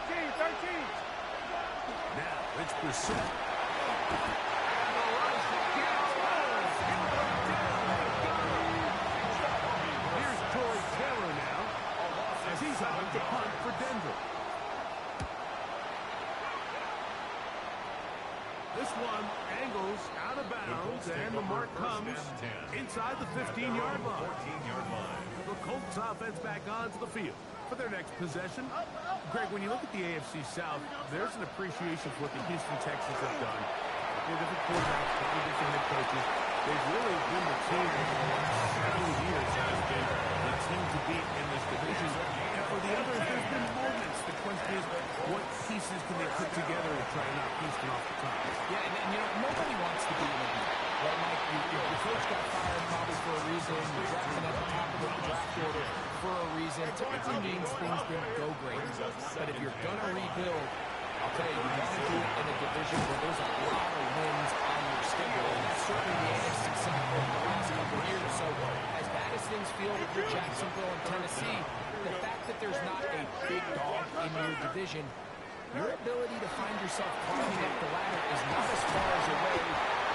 13. Now it's Brissett. Here's Tory Taylor now as he's on to punt for Denver. This one angles out of bounds, and the mark comes inside the 15-yard line. 14-yard line. The Colts offense back onto the field for their next possession. Greg, when you look at the AFC South, there's an appreciation for what the Houston Texans have done. They're different quarterbacks, different head coaches. They've really been the team in the last 7 years that has been the team to beat in this division. And for the others, there's been moments. The question is, what pieces can they put together to try and knock Houston off the top? Yeah, and you know, nobody wants to be in a beat. Right, Mike? Your coach got fired probably for a reason. You're drafting at the top of the draft order for a reason. Typically means things didn't go great. But if you're going to rebuild, I'll tell you, you want to do it in a division where there's a lot of wins on your schedule. And that's certainly the AFC South over the last couple of years. So as bad as things feel with your Jacksonville and Tennessee, the fact that there's not a big dog in your division, your ability to find yourself climbing up the ladder is not as far as away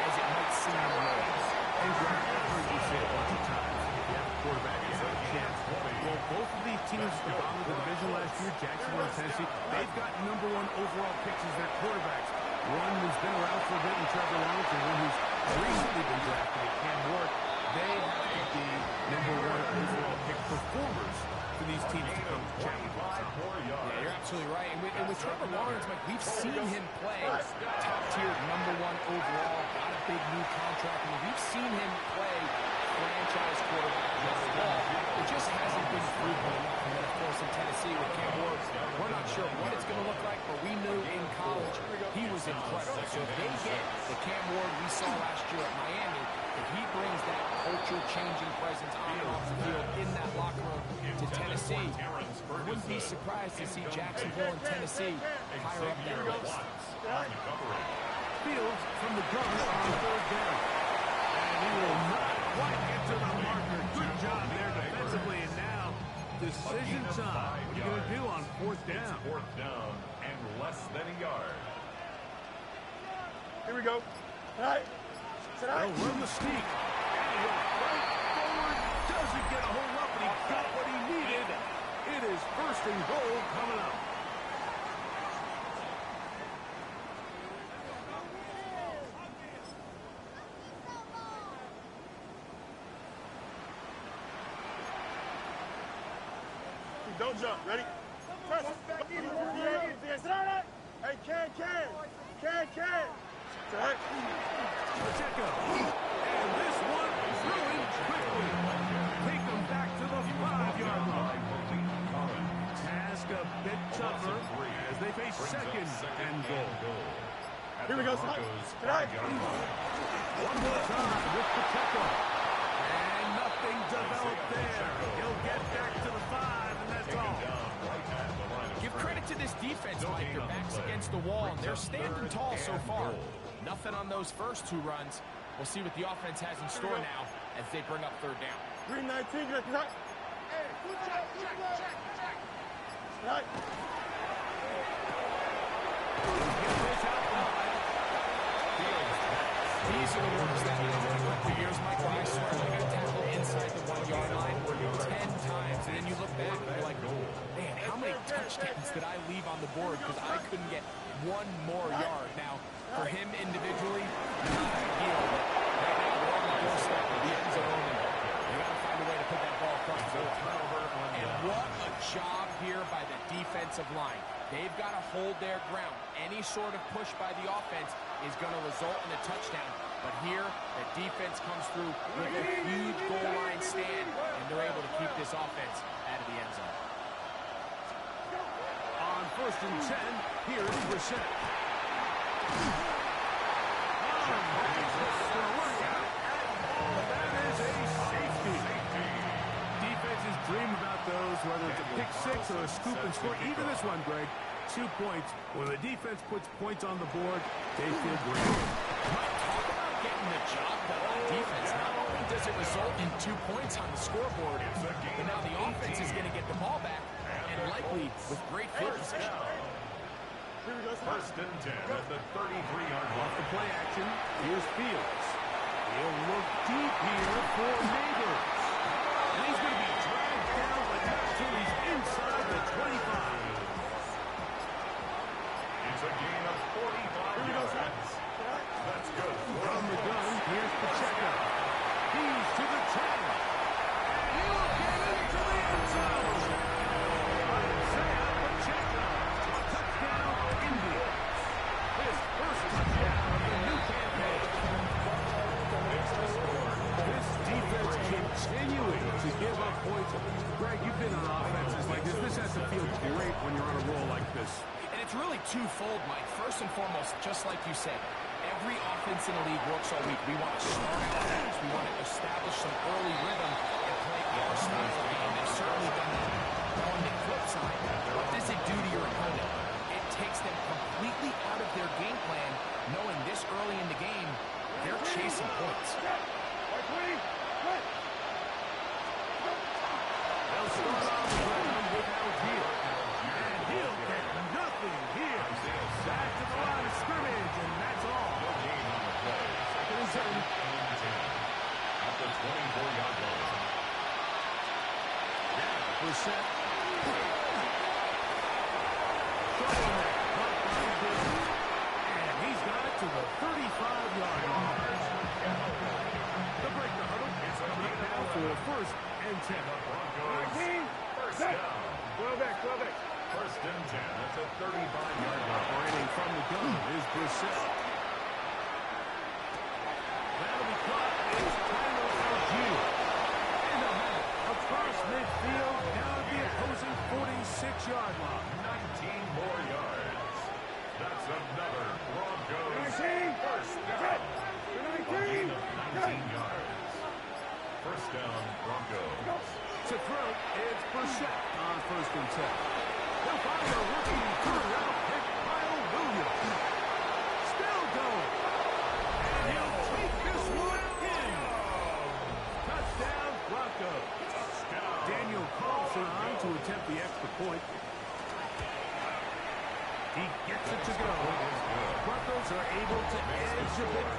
as it might seem in the moment. And Greg, I've heard you say it a bunch of times. If you have a quarterback, you have a chance. Well, both of these teams at the bottom of the division last year, Jacksonville and Tennessee, they've got #1 overall picks as their quarterbacks. One who's been around for a bit in Trevor Lawrence, and one who's recently been drafted at Cam Ward. They have to be #1 overall pick performers for these teams to come to challenge. Yeah, you're absolutely right. And with Trevor Lawrence, Mike, we've seen him play top-tier #1 overall, got a big new contract. I mean, we've seen him play franchise quarterback level ball. It just hasn't been proven enough. And then, of course, in Tennessee with Cam Ward, we're not sure what it's going to look like, but we knew in college he was incredible. So if they get Cam Ward we saw last year at Miami, if he brings that culture-changing presence on and off the field in that locker room to Tennessee, I wouldn't be surprised to see Jacksonville and Tennessee higher up their list. Fields from the gun on third down. And he will not quite get to the marker. Good job there defensively. And now, decision time. What are you going to do on fourth down? Fourth down and less than a yard. Here we go. Tonight. They'll run the sneak. And he'll fight forward. Doesn't get a hold up, but he got what he needed. It is first and goal coming up. Don't jump. Ready? Press. Hey, can. Tonight. Pacheco. And this one is ruined quickly. Take them back to the 5-yard line. Task a bit tougher as they face second and goal. Here we go, tonight. One more time with Pacheco. And nothing developed there. He'll get back to the 5, and that's all. Give credit to this defense, Mike. Their back's against the wall, and they're standing tall so far. Nothing on those first 2 runs. We'll see what the offense has in store now as they bring up third down. 319, tonight. Tonight. These are the ones that we've been with for years, Michael. I swear, I got tackled inside the 1-yard line 10 times, and then you look back and you're like, man, how many touchdowns did I leave on the board because I couldn't get 1 more yard? Now, for him individually, not ideal, but right now we're on the doorstep of the end zone, and you got to find a way to put that ball across the board. And what a job here by the defensive line. They've got to hold their ground. Any sort of push by the offense is going to result in a touchdown. But here, the defense comes through with a huge goal line stand, and they're able to keep this offense out of the end zone. On first and 10, here's Brissett. That is a safety. Defenses dream about those, whether it's a pick 6 or a scoop and score. Even this one, Greg, 2 points. When the defense puts points on the board, they feel great. Mike, talk about getting the job done on defense. Not only does it result in 2 points on the scoreboard, but now the offense is going to get the ball back, and likely with great field position. First and 10 at the 33-yard line. Off the play action, here's Fields. He'll look deep here for Neighbors. And he's going to be dragged down, but not until he's inside the 25. It's a gain of 45 yards. That's good. From the gun, here's Pacheco. He's to the 10. And he'll get into the end zone. Isaiah Pacheco. Touchdown, Indians. His first touchdown of the new campaign. This defense continuing to give up points. Greg, you've been on offenses like this. This has to feel great when you're on a roll like this. And it's really twofold, Mike. First and foremost, just like you said, every offense in the league works all week. We want to start out fast. We want to establish some early rhythm and play our style of game. They've certainly done that. On the flip side, what does it do to your opponent? It takes them completely out of their game plan, knowing this early in the game, they're chasing points. They'll start off the ground with Algier. And he'll get nothing here. Back to the line of scrimmage, and that's all. Second and 10. At the 24-yard line. Brissett. And he's got it to the 35-yard line. The break the huddle. It's coming up now for first and 10. First down. 12 back. First and 10 at the 35-yard line. Operating from the gun is Brissett. That'll be caught is Tyler Algier. And they'll have it across midfield down at the opposing 46-yard line. 19 more yards. That's another Broncos first down.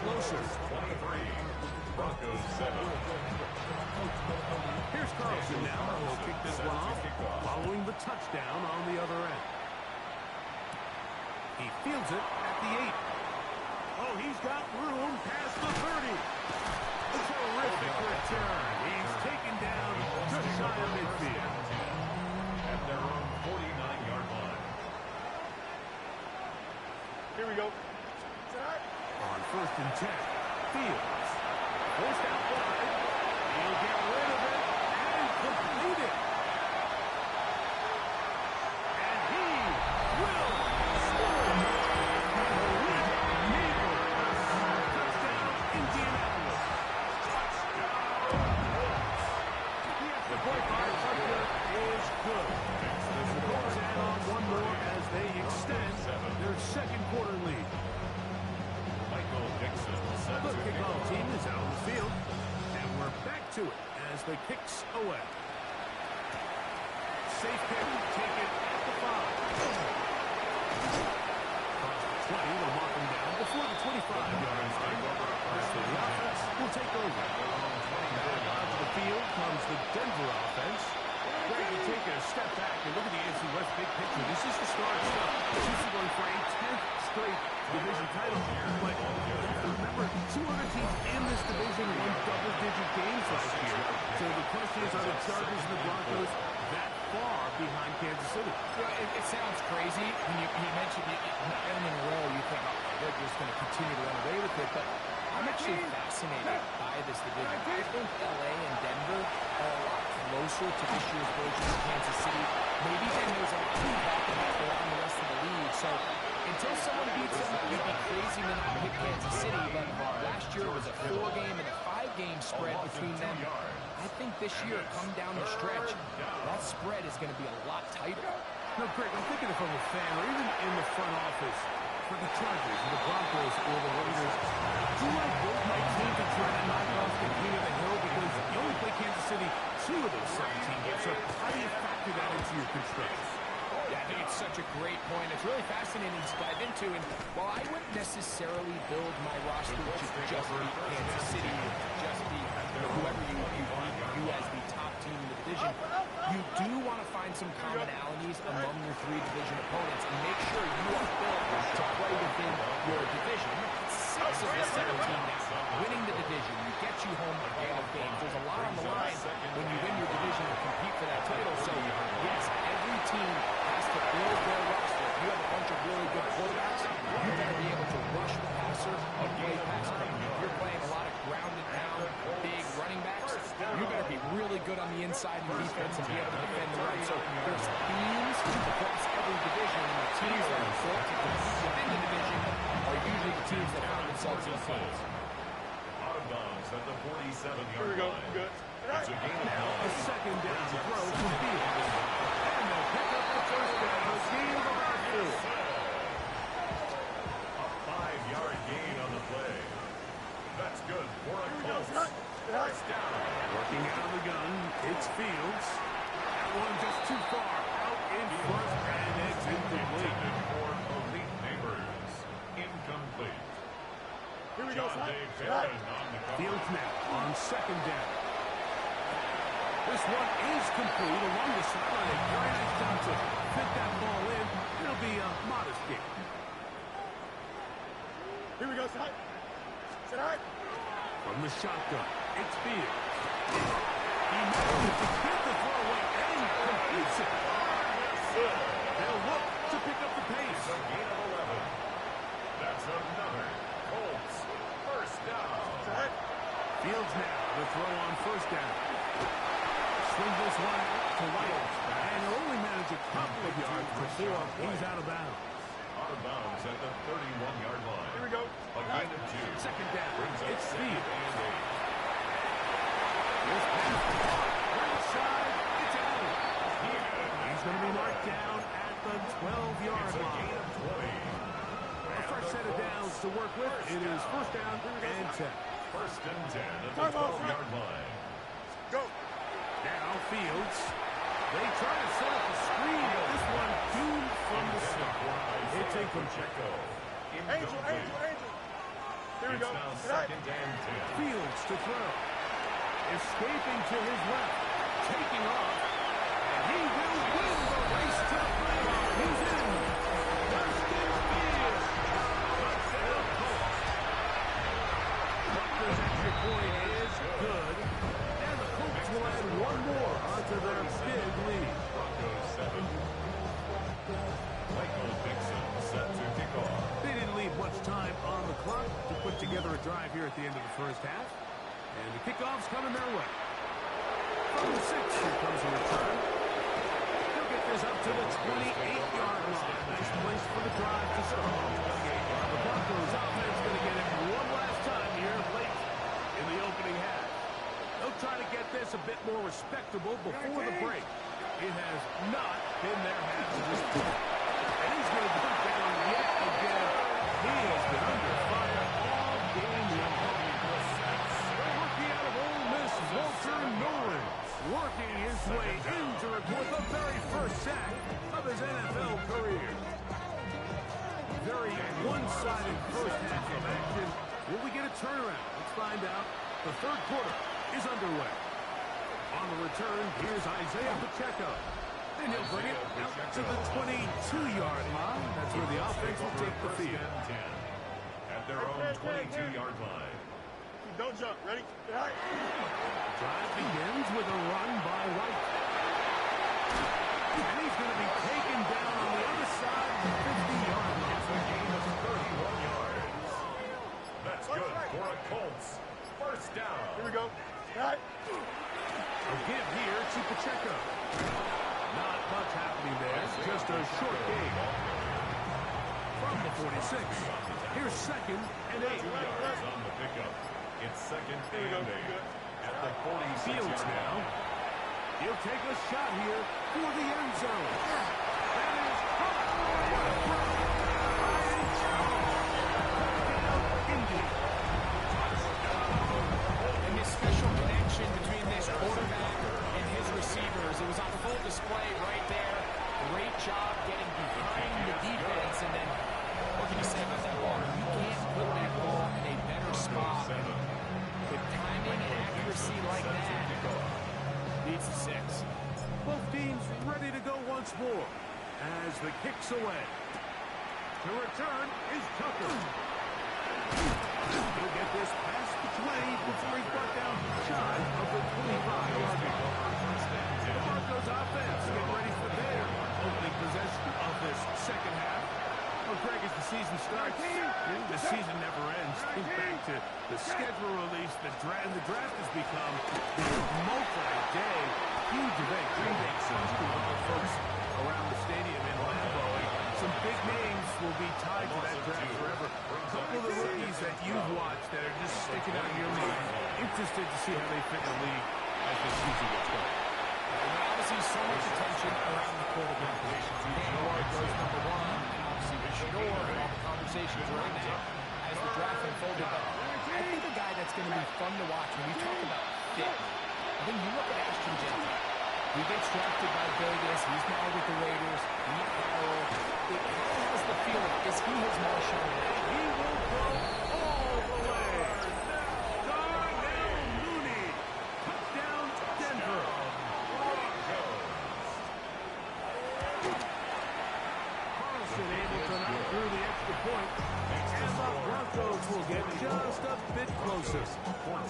closer. 23. Broncos 7. Here's Carlson now. He'll kick this one off, following the touchdown on the other end. He fields it at the 8. Oh, he's got room past the 30. A terrific return. He's taken down just shy of midfield. At their own 49-yard line. Here we go. On 1st and 10, Fields. Forced out wide. He'll get rid of it and complete it. And he will score. Touchdown, Indianapolis. The point by Tucker is good. The Colts add on one more as they extend their second quarter lead. Michael Dixon set The to kickoff team is out on the field, and we're back to it as the kick's away. Safe kick, take it at the 5. Across the 20, they'll mark him down before the 25-yard line. So the offense will take over. Out to the field comes the Denver offense. Greg, you take a step back and look at the AFC West big picture. This is the start of stuff. Chiefs are going for a 10th straight division title. But remember, 2 other teams in this division won double-digit games last year. So the question is, are the Chargers and the Broncos that far behind Kansas City? Yeah, it sounds crazy. When you mentioned it 9 in a row, you think, oh, they're just going to continue to run away with it. But I'm actually fascinated by this division. I think L.A. and Denver are a lot closer to this year's version of Kansas City. Maybe then there's a lot of talk about around the rest of the league. So until someone beats them, you'd be crazy to not pick Kansas City. But last year it was a 4-game and a 5-game spread between them. I think this year, come down the stretch, that spread is going to be a lot tighter. No, Greg, I'm thinking if I'm a fan or even in the front office for the Chargers, the Broncos, or the Raiders, do I build my team to try to knock off the king of the hill? Because you only play Kansas City 2 of those 17 games. So how do you factor that into your construction? Yeah, I think it's such a great point. It's really fascinating to dive into. And while I wouldn't necessarily build my roster to just beat Kansas City, just beat whoever you view as the top team in the division, you do want to find some commonalities among your 3 division opponents and make sure you are built to play within your division. 6 of the 17 now. Winning the division, you get you home a game of games. There's a lot on the line when you win your division and compete for that title. So, yes, every team has to build their roster. If you have a bunch of really good quarterbacks, you better be able to rush the passer and play pass coverage. If you're playing a lot of ground and pound, big running backs, you better be really good on the inside in defense and be able to defend the run. So there's themes across every division, and the teams that are built to compete within the division are usually the teams that find themselves in the playoffs. Out of bounds at the 47-yard line. Good. It's a gain of 1. A second down throw to Fields. And they'll pick up the first down. Gain of about 4. A 5-yard gain on the play. That's good for a Colts. First down. Working out of the gun, it's Fields. That one just too far. Out in front, and it's incomplete. Intended for elite neighbors. Incomplete. Here we go, John son. Day Barron on the cover. Fields now on second down. This one is complete along the sideline. A very nice job to fit that ball in. It'll be a modest gain. Here we go, son. Sit high. From the shotgun, it's Fields. He manages to get the throw away and completes it. They'll look to pick up the pace. A gain of 11. That's another Colts first down. Fields now, the throw on first down. Swing this one out to White, and he'll only manage a couple of yards before he's out of bounds. Out of bounds at the 31-yard line. Here we go. A gain of 2. Second down, Brings up it's 2nd Fields. and 8. This pass, right side, it's out. He's going to be marked down at the 12-yard It's a line. gain of 20. A fresh set of downs to work with. It is first down and 10. First and 10 at the 12-yard line. Go. Now Fields. They try to set up a screen, but this one doomed from the start. It's incomplete. Angel. Here we go. Now second and 10. Fields to throw. Escaping to his left. Taking off. And he will win the race to the finish. He's in. Justin Fields. Touchdown Colts. Rutgers' extra point is good. And the Colts will add one more onto their big lead. Broncos 7. Michael Dixon set to kick off. They didn't leave much time on the clock to put together a drive here at the end of the first half. And the kickoff's coming their way. From the 6, here comes a return. He'll get this up to the 28-yard line. Nice place for the drive to start. The Broncos offense going to get it one last time here late in the opening half. They'll try to get this a bit more respectable before the break. It has not been their half to this point. And he's going to put down yet again. He has been under fire all game long. The rookie out of Ole Miss, Walter Nolan, working his way into it with the very first sack of his NFL career. Very one-sided first half of action. Will we get a turnaround? Let's find out. The third quarter is underway. On the return, here's Isaiah Pacheco. And he'll bring it out to the 22-yard line. That's where the offense will take the field. At their own 22-yard line. Don't jump. Ready? Drive begins with a run by White. And he's going to be taken down on the other side of the 50-yard line. It's a gain of 31 yards. That's good for a Colts. First down. Here we go. A give here to Pacheco. Not much happening there. Just a short gain. From the 46. Here's second and 8. 2 yards on the pickup. It's second and 8. At the 46 Fields now. He'll take a shot here for the end zone. That is caught. Ryan Jones. Indeed. And this special connection between this quarterback and his receivers, it was on full display right there. Great job getting behind the defense, and then what can you say about that ball? You can't put that ball in a better spot. With timing and accuracy like that, leads to 6. Both teams ready to go once more as the kick's away. The return is Tucker. He'll get this past the 20 before he's brought down shy of the 25-yard line. The Broncos offense get ready for their opening possession of this second half. Well, Greg, as the season starts, the season never ends. Think back to the schedule release, the draft has become this multi-day huge event. Green Bay seems to want the folks around the stadium in Lambeau. Some big names will be tied to that draft forever. A couple of the rookies that you've watched that are just sticking out in your mind. Interested to see how they fit in the league as the season gets going. Obviously, so much attention around the quarterback position. Dan Ward goes number 1, and obviously Richard Orr and all the conversations around that as the draft unfolded. But I think a guy that's going to be fun to watch when we talk about fit. I think you look at Ashton Jenkins. He gets drafted by Vegas. He's now with the Raiders. Pete Carroll. It kind of has the feel of, is he his Marshawn Lynch? He will go all the way. Darnell Mooney. Touchdown, Denver. Carlson able to knock through the extra point. And the Broncos will get just a bit closer. 14.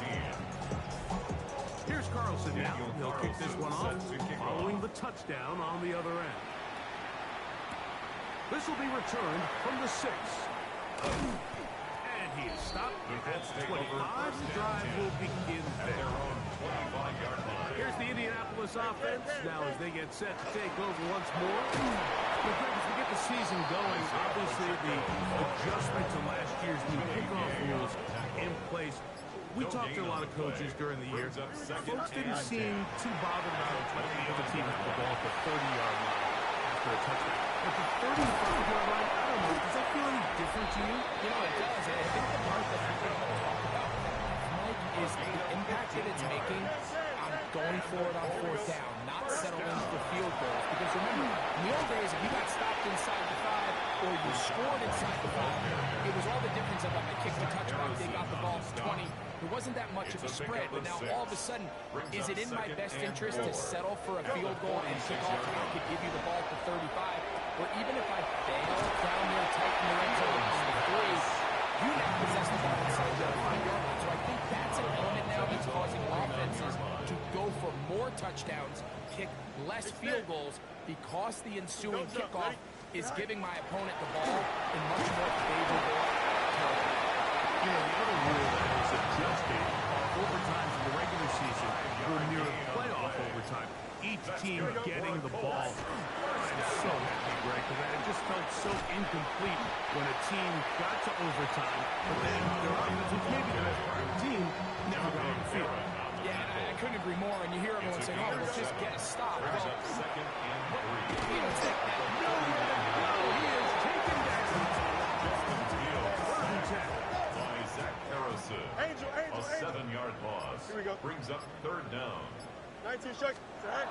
Here's Carlson now. He'll kick this one off, following the touchdown on the other end. This will be returned from the 6. And he is stopped at 25. The drive will begin there. Here's the Indianapolis offense. Now as they get set to take over once more. But Greg, as we get the season going, obviously the adjustment to last year's new kickoff rules in place. We talked to a lot of coaches during the year. Folks didn't seem too bothered about letting the other team have the ball at the 30-yard line after a touchdown. But the 35-yard line, I don't know, does that feel any different to you? You know, it does. I think the part that people don't talk about, Mike, is the impact that it's making on going for it on 4th down, not settling for field goals. Because remember, in the old days, if you got stopped inside the 5, or you scored inside the 5. It was all the difference of if I kicked the touchback, they got the ball to 20. There wasn't that much of a spread, but now all of a sudden, is it in my best interest to settle for a field goal and kick off where I could give you the ball to 35? Or even if I fail down there tight in the red zone on the 3, you now possess the ball inside the 5-yard line. So I think that's an element now that's causing offenses to go for more touchdowns, kick less field goals, because the ensuing kickoff is giving my opponent the ball in much more favorable territory. You know, the other rule that is adjusted are overtimes in the regular season or near playoff overtime. Each team getting the ball. I'm so happy, Greg, because it just felt so incomplete when a team got to overtime, but then their offense, which maybe the best part of the team, never got on the field. Yeah, and I couldn't agree more, and you hear everyone saying, oh, let's just get a stop. Well, Second and 3. He is taken down. Justin Fields Third and 10. by Zach Harrison. A 7-yard loss. Here we go. Brings up third down. 19 shake. Zach.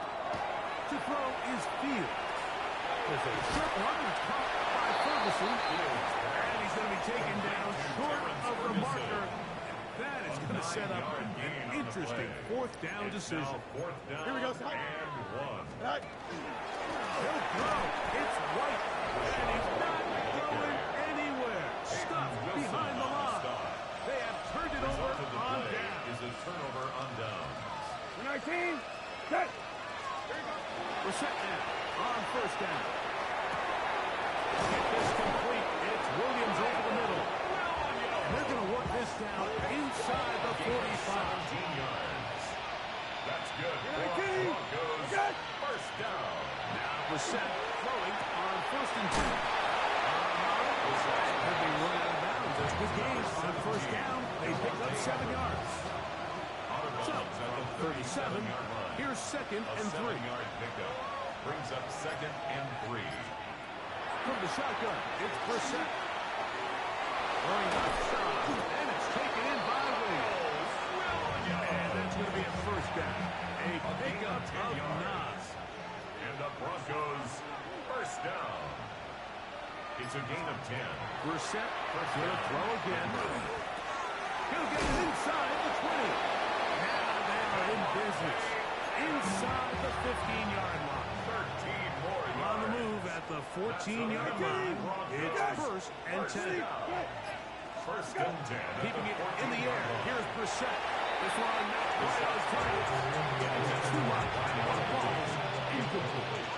To throw is Fields. There's a short one that's caught by Ferguson. And he's going to be taken down short of the marker. That is going to set up an interesting fourth down decision. Fourth down. Here we go, Zach. And 1. Zach. He'll throw. It's White. And he's not going anywhere. Stuck behind the line. They have turned it over on down. Is a turnover on down. 19. Set. We're set now on first down. Get this complete. It's Williams over the middle. They're going to work this down inside the 45. 17 yards. That's good. Broncos. First down. Now Brissett throwing on first and 10. Could be run out of bounds. That's good gains on first down. They pick up 7 yards. So, from 37, here's second and 3. 7-yard pickup. Brings up second and 3. From the shotgun, it's Brissett. Throwing outside, and it's taken in by Williams. And that's going to be a first down. A pickup of 9. And the Broncos first down. It's a gain of 10. Brissett going to throw again. He'll get it inside the 20. Now they are in business. Inside the 15-yard line. 13 more yards. On the move at the 14-yard line. It's first and 10. First and 10. Keeping it in the air. Here's Brissett. This one not quite on target. It's too much. One ball. Incomplete.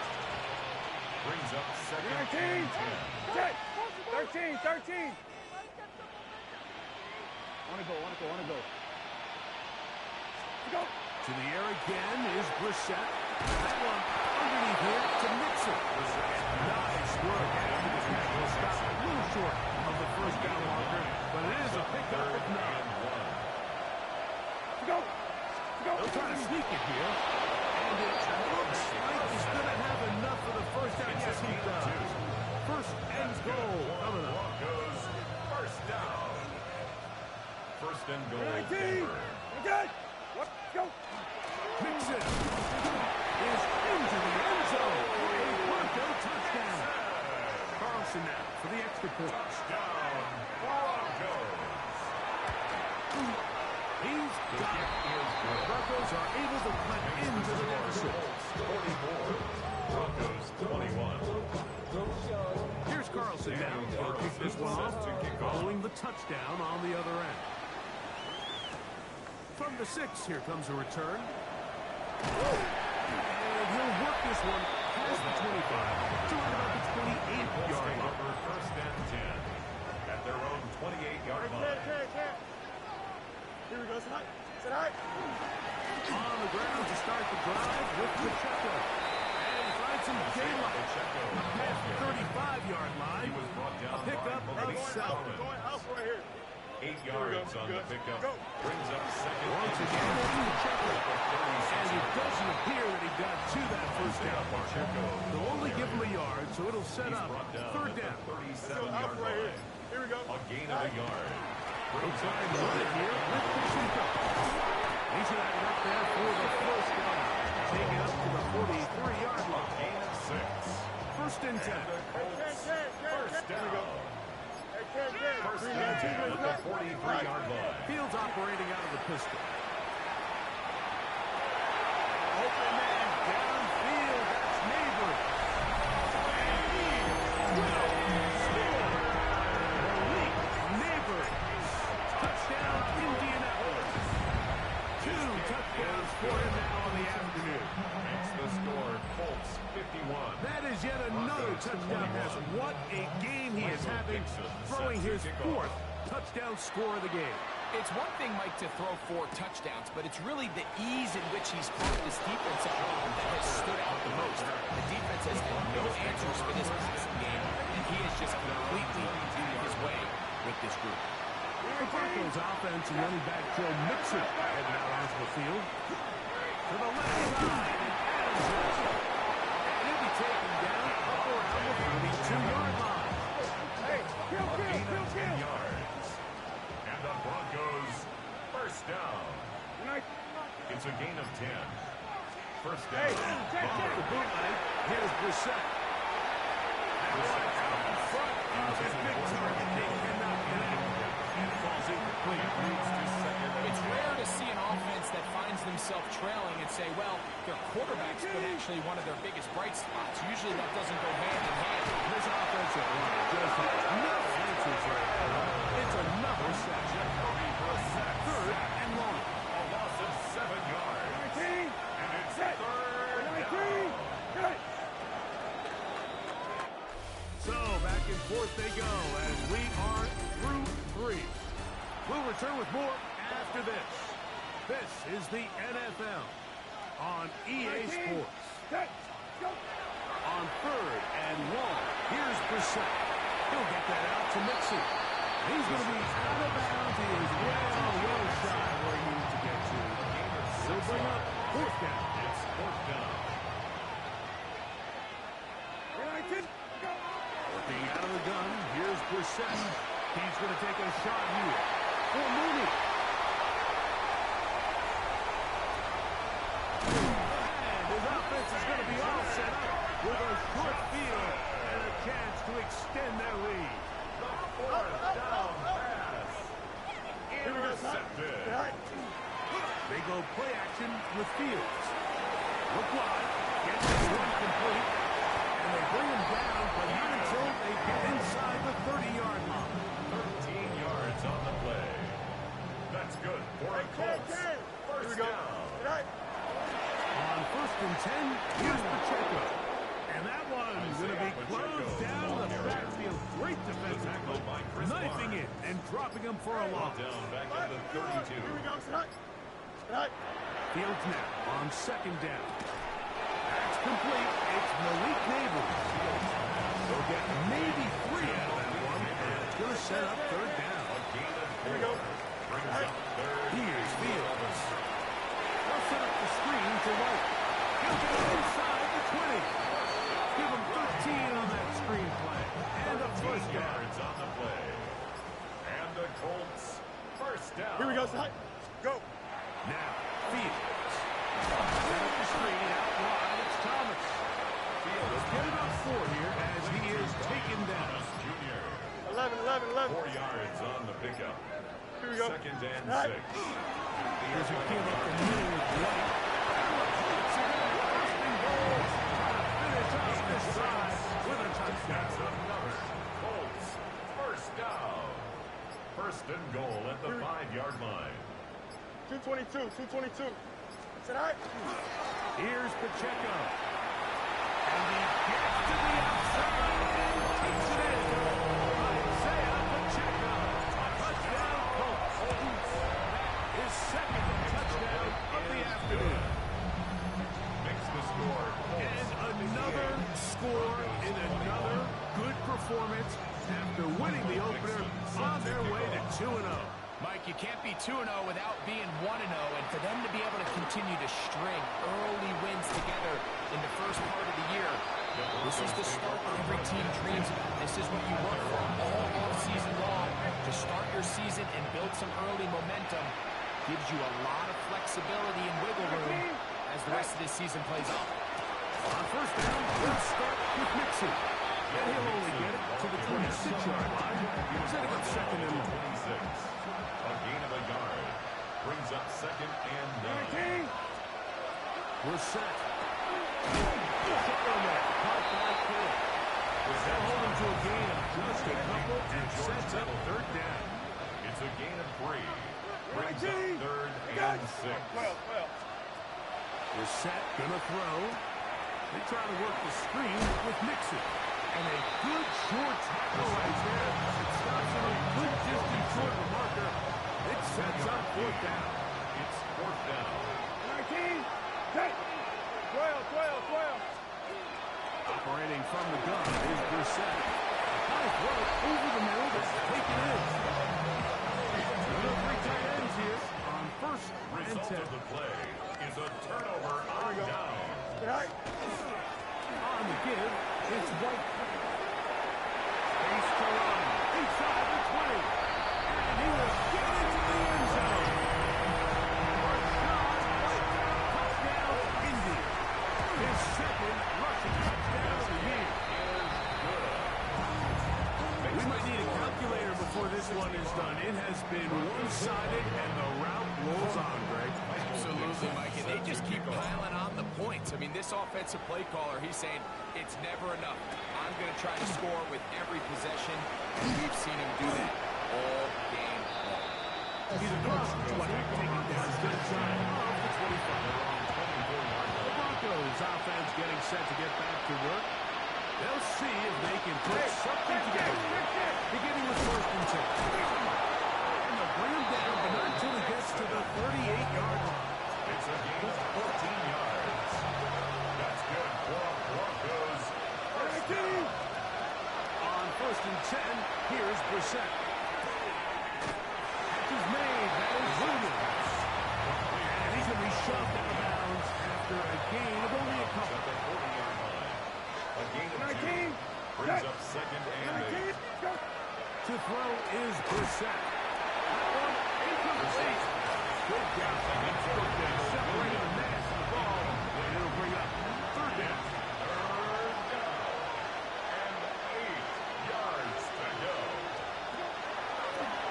Brings up second and 10. 13. Wanna go. Go. To the air again is Brissett. That one underneath here to Mixon. Nice work after the tackle. Stop a little short of the first down marker, but it is a pickup of 9. Go. They'll try to sneak it here. And it looks like he's going to have enough for the first down. Yes, he does. First and goal coming up. Broncos first down. First and goal. 19. Okay. Let's go. Mixon is into the end zone. A Bronco touchdown. Carlson now for the extra point. Touchdown. Broncos. He's got it. The Broncos are able to cut into the deficit. 24. Broncos 21. Here's Carlson now. He'll kick this one off, following the touchdown on the other end. From the 6, here comes a return. And he'll work this one past the 25 to right about the 28-yard line. First and 10 at their own 28-yard line. Here we go. Sit high. On the ground to start the drive with Pacheco. And finds some daylight. Past the 35-yard line. A pickup of 7. Going out right here. 8 yards on the pickup. Brings up second. Once again, Pacheco. And it doesn't appear that he got to that first down marker. They'll only give him a yard, so it'll set up third down. 37-yard line. Here we go. A gain of a yard. They'll try and run it here with Pacheco. He should have it up there for the first down. Take it up to the 43-yard line. Gain of 6. First and 10. First operating out of the pistol. Open man downfield. That's Neighbors. And he will score. Malik Neighbors. Touchdown, Indianapolis. 2 touchdowns for him now on the afternoon. Makes the score Colts 51. That is yet another touchdown pass. What a game he is having, throwing his 4th touchdown score of the game. It's one thing, Mike, to throw 4 touchdowns, but it's really the ease in which he's caught this defense at home that has stood out the most. The defense has had no answers for this passing game, and he has just completely found his way with this group. The Broncos offense and running back Joe Mixon heading out onto the field. To the left side, and Adams has it. And he'll be taken down up around the 32-yard line. Gain of 10 yards. And the Broncos first down. It's a gain of 10. First down. Off the bootleg, here's Brissett. That one out in front of his big target, Nick cannot connect. And it falls incomplete. It's rare to see an offense that finds themselves trailing and say, well, their quarterback's been actually one of their biggest bright spots. Usually that doesn't go hand in hand. This offensive line just has no answers there. It's another sack. Third and long. A loss of 7 yards. And it's third down. So back and forth they go as we are through 3. We'll return with more after this. This is the NFL on EA Sports. On third and long, here's Brissett. He'll get that out to Mixon. He's going to be out of bounds. He is well shy where he needs to get to. He'll bring up 4th down. It's 4th down. Working out of the gun, here's Brissett. He's going to take a shot here for Mooney. And his offense is going to be all set up with a short field and a chance to extend their lead. The 4th down pass. Intercepted. They go play action with Fields. Look wide. Gets this one complete. And they bring him down, but not until they get inside the 30-yard line. 13 yards on the play. That's good for a Colts. First down. On 1st and 10, here's Pacheco. And that one's going to be closed down the backfield. Great defense tackle, knifing it and dropping him for a loss. Down back at the 32. Fields now on 2nd down. That's complete. It's Malik Neighbors. They'll get maybe 3 out of that one, and it's going to set up 3rd down. Here we go. Brings up 3rd. Here's Fields. They'll set up the screen to White. He'll get inside the 20. Give him 13 on that screen play. And a 1st down. Yards on the play. And the Colts first down. Here we go, Sly. Go. Now, Fields. Set up the screen out wide. It's Thomas. Fields get about 4 here as he is taken down. Junior. 11. 4 yards on the pickup. Here we go. 2nd and 6. Here's a give up the middle with White. Finish off this drive with a touchdown. That's another Colts first down. 1st and goal at the 5-yard line. 222. Sit high. Here's Pacheco. And he gets to the outside and takes it in. Isaiah Pacheco. Touchdown Colts. His 2nd touchdown of the afternoon. Makes the score And another score in another good performance after winning the opener on their way to 2-0. Mike, you can't be 2-0 without being 1-0, and for them to be able to continue to string early wins together in the first part of the year, this is the start that every team dreams about. This is what you work for all offseason long, to start your season and build some early momentum. Gives you a lot of flexibility and wiggle room as the rest of this season plays out. On 1st down, let's start with Mixon. And he'll only get it to the 26-yard line. Setting up 2nd and long. 26. A gain of a yard. Brings up second and 9. We're set. Shot on that. Caught by Kidd. They'll hold him to a gain of just a couple and sets up third down. It's a gain of 3. Brings up third and 6. We're set. Gonna throw. They try to work the screen with Nixon. And a good short tackle right there. It stops him a good distance short of the marker. It sets up fourth down. It's fourth down. 19, 10, 12. Operating from the gun is Brissett. High throw over the middle. That's taken in. Two of 3 tight ends here on first and Result 10. of the play is a turnover on down. On the give, it's White. Face to run. Inside the 20. And he will get into the end zone. Rashad White. Touchdown, Indy. His second rushing touchdown of the year. We might need a calculator before this one is done. It has been one-sided, and the route rolls on, Greg. Absolutely, Mike. And they just keep piling on the points. I mean, this offensive play caller, he's saying it's never enough. I'm going to try to score with every possession, and we've seen him do that all game long. He's across the 20, taking down good side of the 25. The Broncos offense getting set to get back to work. They'll see if they can put something together. Beginning with first and 10. And they'll bring him down, but not until he gets to the 38-yard line. It's a gain of 14 yards. That's good for Broncos. First down. On first and 10, here's Brissett. Catch is made. That is Williams. And he's going to be shoved out of bounds after a gain of only a couple. At the 40-yard line. A gain of 2. Brings up second and 8. To throw is Brissett. That one incomplete. Good job. Separating the man from the ball. And it'll bring up third down. Third down. And 8 yards to go.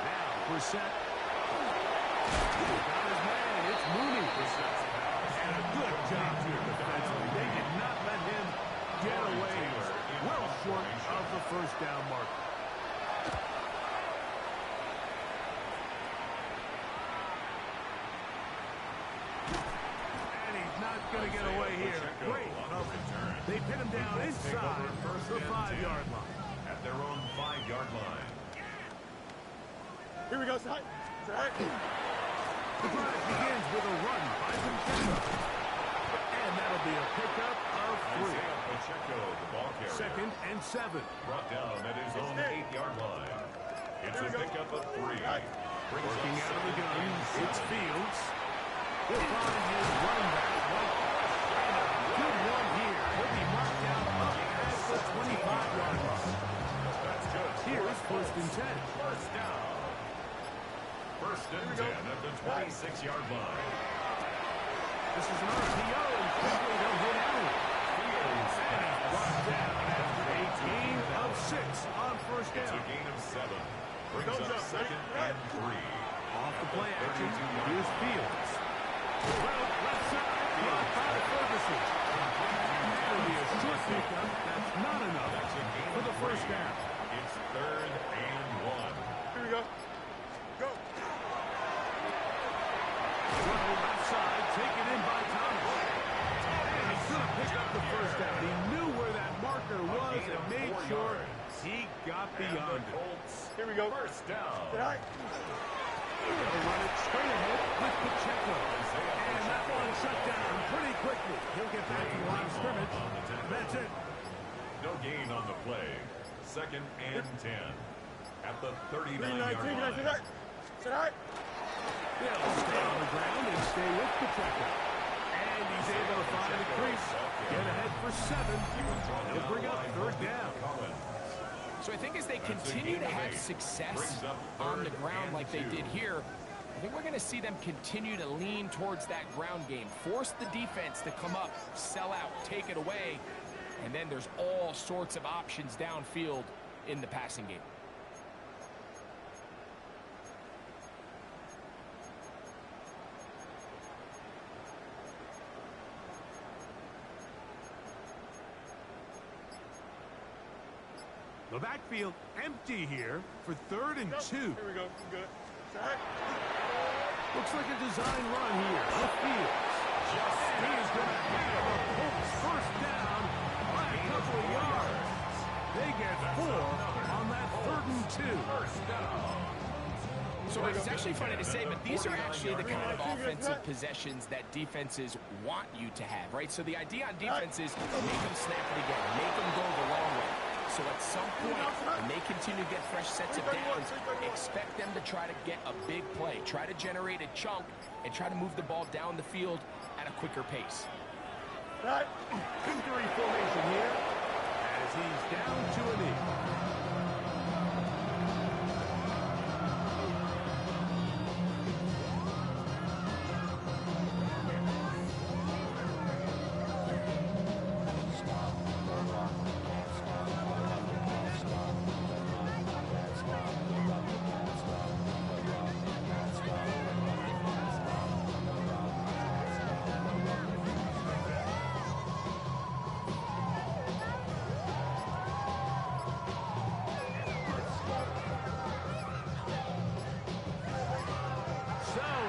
Now Brissett. Got his man. It's Mooney. And a good job here defensively. They did not let him get away well short of the first down mark. And he's not going to get away here. Great coverage. They pin him down inside the 5-yard line. At their own 5-yard line. Here we go, side. The drive begins with a run by Pacheco. And that'll be a pickup of 3. Isaiah Pacheco, the ball carrier. Second and 7. Brought down at his own 8-yard line. It's a pickup of 3. Working out of the gun, it's Fields. He'll find his running back, White. And a good one here. He'll be marked down up at the 25-yard line. That's good. Here's first and 10. First down. First and 10 at the 26-yard line. This is an RPO, and quickly they'll hit Allen. Fields And he's brought down after a gain of 6 on first It's a down. gain of 7. Brings up second and 3. Off the play action, here's Fields. Well, left side, caught by Ferguson. That'll be a short pickup. That's not enough for the first down. It's third and 1. Here we go. Go. Throw left side, taken in by Thomas. And he's going to pick up the first down. He knew where that marker was and made sure he got beyond it. Here we go. First down. Right. They'll run it straight ahead with Pacheco. And that one shut down pretty quickly. He'll get back to the line of scrimmage. That's it. No gain on the play. Second and 10. At the 39-yard 19, line. Sit high. They'll stay on the ground and stay with Pacheco. And he's able to find the crease. Get ahead for 7. He'll bring up third down. So I think as they continue to have success on the ground like they did here, I think we're going to see them continue to lean towards that ground game. Force the defense to come up, sell out, take it away, and then there's all sorts of options downfield in the passing game. The backfield empty here for 3rd and 2. Here we go. Good. Sack. Looks like a design run here with Fields. And he is going to have a Colts first down by a couple of yards. They get 4 on that 3rd and 2. First down. So it's actually funny to say, but these are actually the kind of offensive possessions that defenses want you to have, right? So the idea on defense is make them snap it again, make them go the long way. So at some point, when they continue to get fresh sets of downs, expect them to try to get a big play, try to generate a chunk, and try to move the ball down the field at a quicker pace. Victory formation here as he's down to a knee.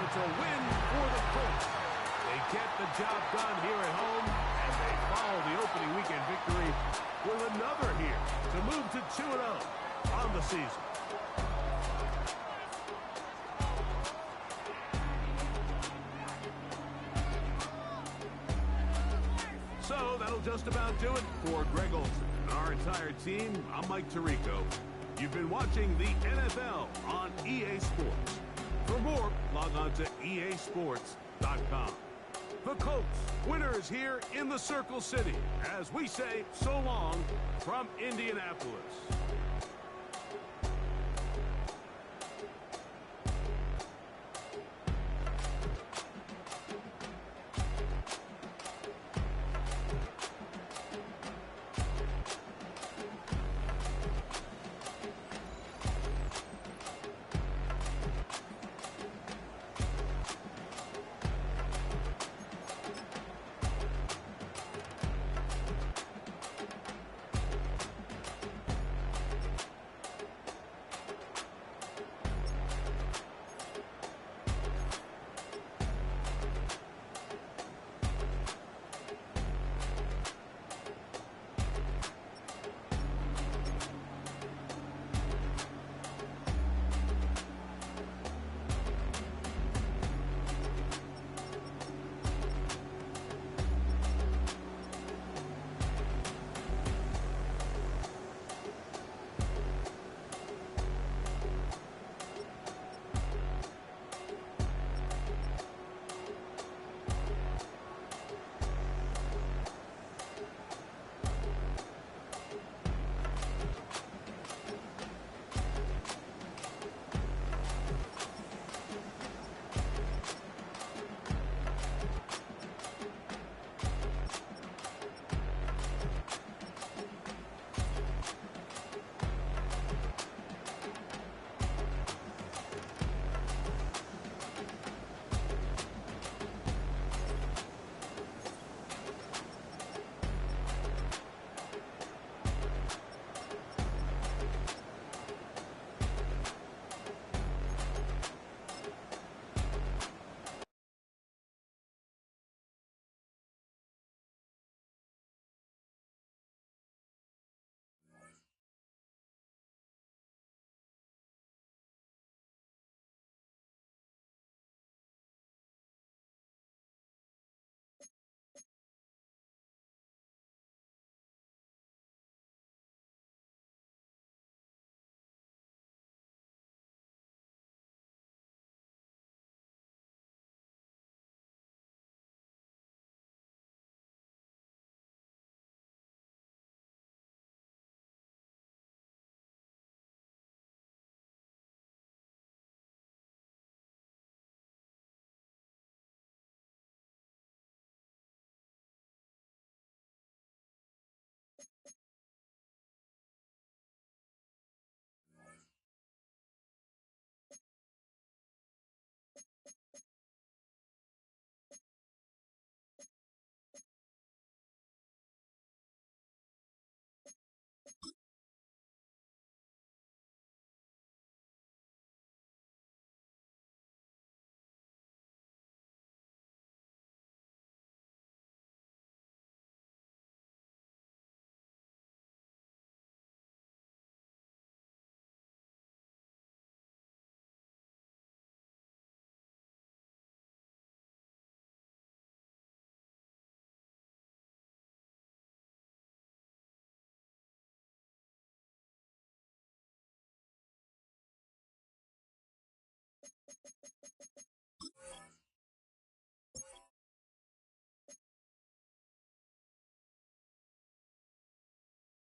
It's a win for the Colts. They get the job done here at home, and they follow the opening weekend victory with another here to move to 2-0 on the season. So that'll just about do it for Greg Olsen and our entire team. I'm Mike Tirico. You've been watching the NFL on EA Sports. For more, log on to easports.com. The Colts, winners here in the Circle City, as we say so long from Indianapolis.